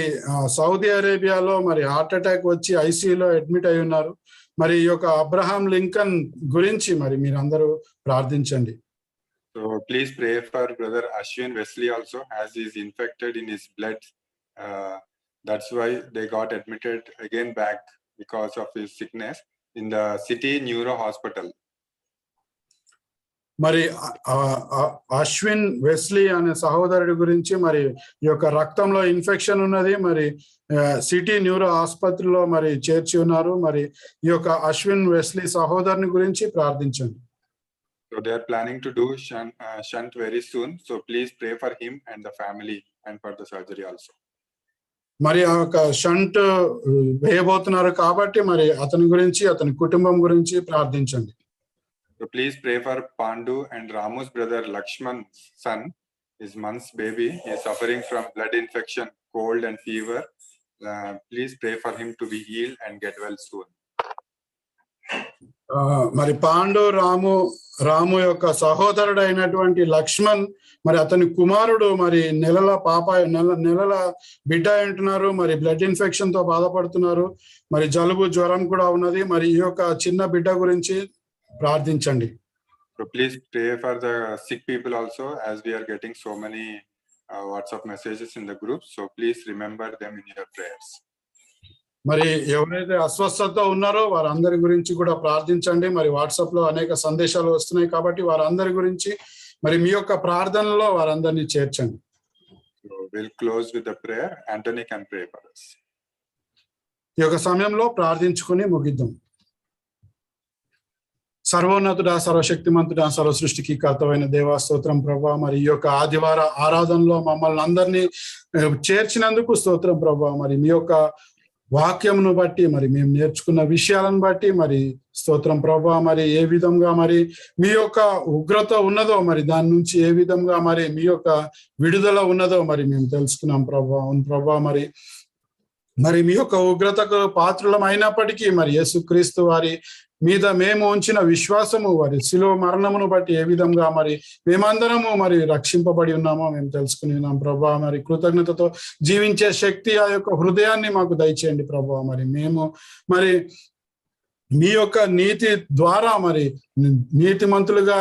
Saudi అరేబియాలో మరి హార్ట్ అటాక్ వచ్చి ఐసీయూలో అడ్మిట్ అయి ఉన్నారు. మరి ఈ యొక్క అబ్రహాం లింకన్ గురించి మరి మీరందరూ ప్రార్థించండి. So please pray for brother Ashwin Wesley also, as he is infected in his blood. That's why they got admitted again back because of his sickness in the City Neuro Hospital. మరి Ashwin Wesley అనే సహోదరుడి గురించి మరి ఈ యొక్క రక్తంలో infection ఉన్నది. మరి city neuro ఆసుపత్రిలో మరి చేర్చి ఉన్నారు. మరి ఈ యొక్క అశ్విన్ వెస్లీ సహోదరుని గురించి ప్రార్థించండి. So they are planning to do shunt very soon. So please pray for him and the family and for the surgery also. మరి ఆ యొక్క షంట్ వేయబోతున్నారు కాబట్టి మరి అతని గురించి అతని కుటుంబం గురించి ప్రార్థించండి. So please pray for Pandu and Ramu's brother Lakshman's son, his month's baby. He is suffering from blood infection, cold and fever. Please pray for him to be healed and get well soon. మరి పాండు రాము యొక్క సహోదరుడు అయినటువంటి లక్ష్మణ్ మరి అతని కుమారుడు మరి నెలల బిడ్డ అంటున్నారు. మరి బ్లడ్ ఇన్ఫెక్షన్ తో బాధపడుతున్నారు. మరి జలుబు జ్వరం కూడా ఉన్నది. మరి ఈ యొక్క చిన్న బిడ్డ గురించి ప్రార్థించండి. So please pray for the sick people also, as we are getting so many WhatsApp messages in the group. So please remember them in your prayers. మరి ఎవరైతే అస్వస్థత ఉన్నారో వారందరి గురించి కూడా ప్రార్థించండి. మరి వాట్సాప్ లో అనేక సందేశాలు వస్తున్నాయి కాబట్టి వారందరి గురించి మరి మీ యొక్క ప్రార్థనలో వారందరినీ చేర్చండి. So we'll close with the prayer. Anthony can pray for us. ఈ యొక్క సమయంలో ప్రార్థించుకుని ముగిద్దాం. సర్వోన్నతుడా, సర్వశక్తిమంతుడా, సర్వ సృష్టికి కర్తవైన దేవా స్తోత్రం ప్రభా. మరి ఈ యొక్క ఆదివార ఆరాధనలో మమ్మల్ని అందరినీ చేర్చినందుకు స్తోత్రం ప్రభా. మరి మీ యొక్క వాక్యమును బట్టి మరి మేము నేర్చుకున్న విషయాలను బట్టి మరి స్తోత్రం ప్రభా. మరి ఏ విధంగా మరి మీ యొక్క ఉగ్రత ఉన్నదో మరి దాని నుంచి ఏ విధంగా మరి మీ యొక్క విడుదల ఉన్నదో మరి మేము తెలుసుకున్నాం ప్రభా. అవును ప్రభా. మరి మీ యొక్క ఉగ్రతకు పాత్రులం అయినప్పటికీ మరి యేసుక్రీస్తు వారి మీద మేము ఉంచిన విశ్వాసము వారి శిలువ మరణమును బట్టి ఏ విధంగా మరి మేమందరము మరి రక్షింపబడి ఉన్నామో మేము తెలుసుకుని ఉన్నాం ప్రభా. మరి కృతజ్ఞతతో జీవించే శక్తి ఆ యొక్క హృదయాన్ని మాకు దయచేయండి ప్రభా. మరి మేము మరి మీ యొక్క నీతి ద్వారా మరి నీతిమంతులుగా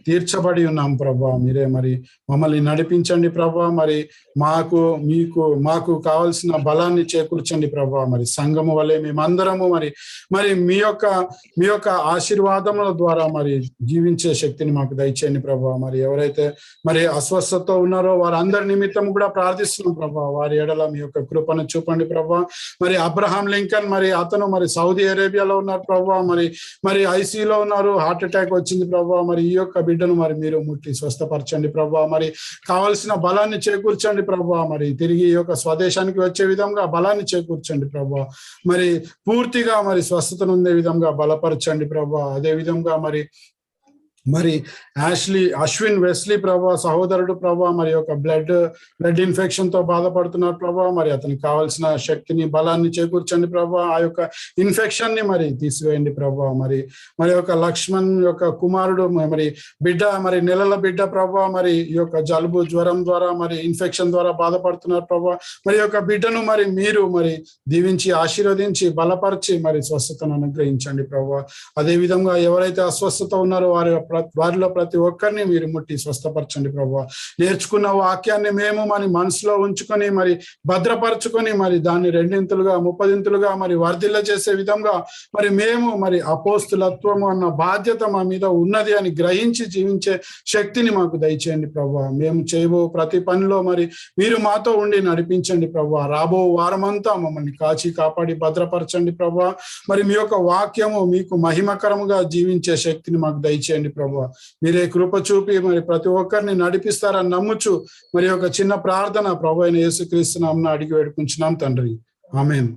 తీర్చబడి ఉన్నాం ప్రభా. మీరే మరి మమ్మల్ని నడిపించండి ప్రభా. మరి మాకు కావలసిన బలాన్ని చేకూర్చండి ప్రభా. మరి సంఘము వలె మేమందరము మరి మీ యొక్క ఆశీర్వాదముల ద్వారా మరి జీవించే శక్తిని మాకు దయచేయండి ప్రభా. మరి ఎవరైతే మరి అస్వస్థతతో ఉన్నారో వారందరి నిమిత్తం కూడా ప్రార్థిస్తున్నాం ప్రభా. వారి ఎడల మీ యొక్క కృపను చూపండి ప్రభా. మరి అబ్రహాం లింకన్ మరి అతను మరి సౌదీ అరేబియాలో ఉన్నారు ప్రభా. మరి ఐసీయూలో ఉన్నారు. హార్ట్ అటాక్ వచ్చింది ప్రభా. మరి ఈ యొక్క బిడ్డను మరి మీరు ముట్టి స్వస్థపరచండి ప్రభా. మరి కావలసిన బలాన్ని చేకూర్చండి ప్రభా. మరి తిరిగి ఈ యొక్క స్వదేశానికి వచ్చే విధంగా బలాన్ని చేకూర్చండి ప్రభా. మరి పూర్తిగా మరి స్వస్థతను ఉండే విధంగా బలపరచండి ప్రభా. అదే విధంగా మరి మరి అశ్విన్ వెస్లీ ప్రభా సహోదరుడు ప్రభా మరి యొక్క బ్లడ్ ఇన్ఫెక్షన్ తో బాధపడుతున్నారు ప్రభా, మరి అతనికి కావాల్సిన శక్తిని బలాన్ని చేకూర్చండి ప్రభా, ఆ యొక్క ఇన్ఫెక్షన్ ని మరి తీసివేయండి ప్రభా. మరి యొక్క లక్ష్మణ్ యొక్క కుమారుడు మరి బిడ్డ మరి నెలల బిడ్డ ప్రభా, మరి ఈ యొక్క జలుబు జ్వరం ద్వారా మరి ఇన్ఫెక్షన్ ద్వారా బాధపడుతున్నారు ప్రభా, మరి యొక్క బిడ్డను మరి మీరు మరి దీవించి ఆశీర్వదించి బలపరిచి మరి స్వస్థతను అనుగ్రహించండి ప్రభా. అదే విధంగా ఎవరైతే అస్వస్థత ఉన్నారో వారిలో ప్రతి ఒక్కరిని మీరు ముట్టి స్వస్థపరచండి ప్రభా. నేర్చుకున్న వాక్యాన్ని మేము మన మనసులో ఉంచుకొని మరి భద్రపరచుకొని మరి దాన్ని 2 30 మరి వర్ధిల్ల చేసే విధంగా మరి మేము మరి అపోస్తులత్వము అన్న బాధ్యత మా మీద ఉన్నది అని గ్రహించి జీవించే శక్తిని మాకు దయచేయండి ప్రభా. మేము చేయబో ప్రతి పనిలో మరి మీరు మాతో ఉండి నడిపించండి ప్రభా. రాబో వారమంతా మమ్మల్ని కాచి కాపాడి భద్రపరచండి ప్రభా. మరి మీ యొక్క వాక్యము మీకు మహిమకరముగా జీవించే శక్తిని మాకు దయచేయండి ప్రభా. మీరే కృప చూపి మరి ప్రతి ఒక్కరిని నడిపిస్తారని నమ్ముచు మరి ఒక చిన్న ప్రార్థన ప్రభు అయిన యేసుక్రీస్తు నామమున అడిగి వేడుకుంటున్నాం తండ్రి. ఆమేన్.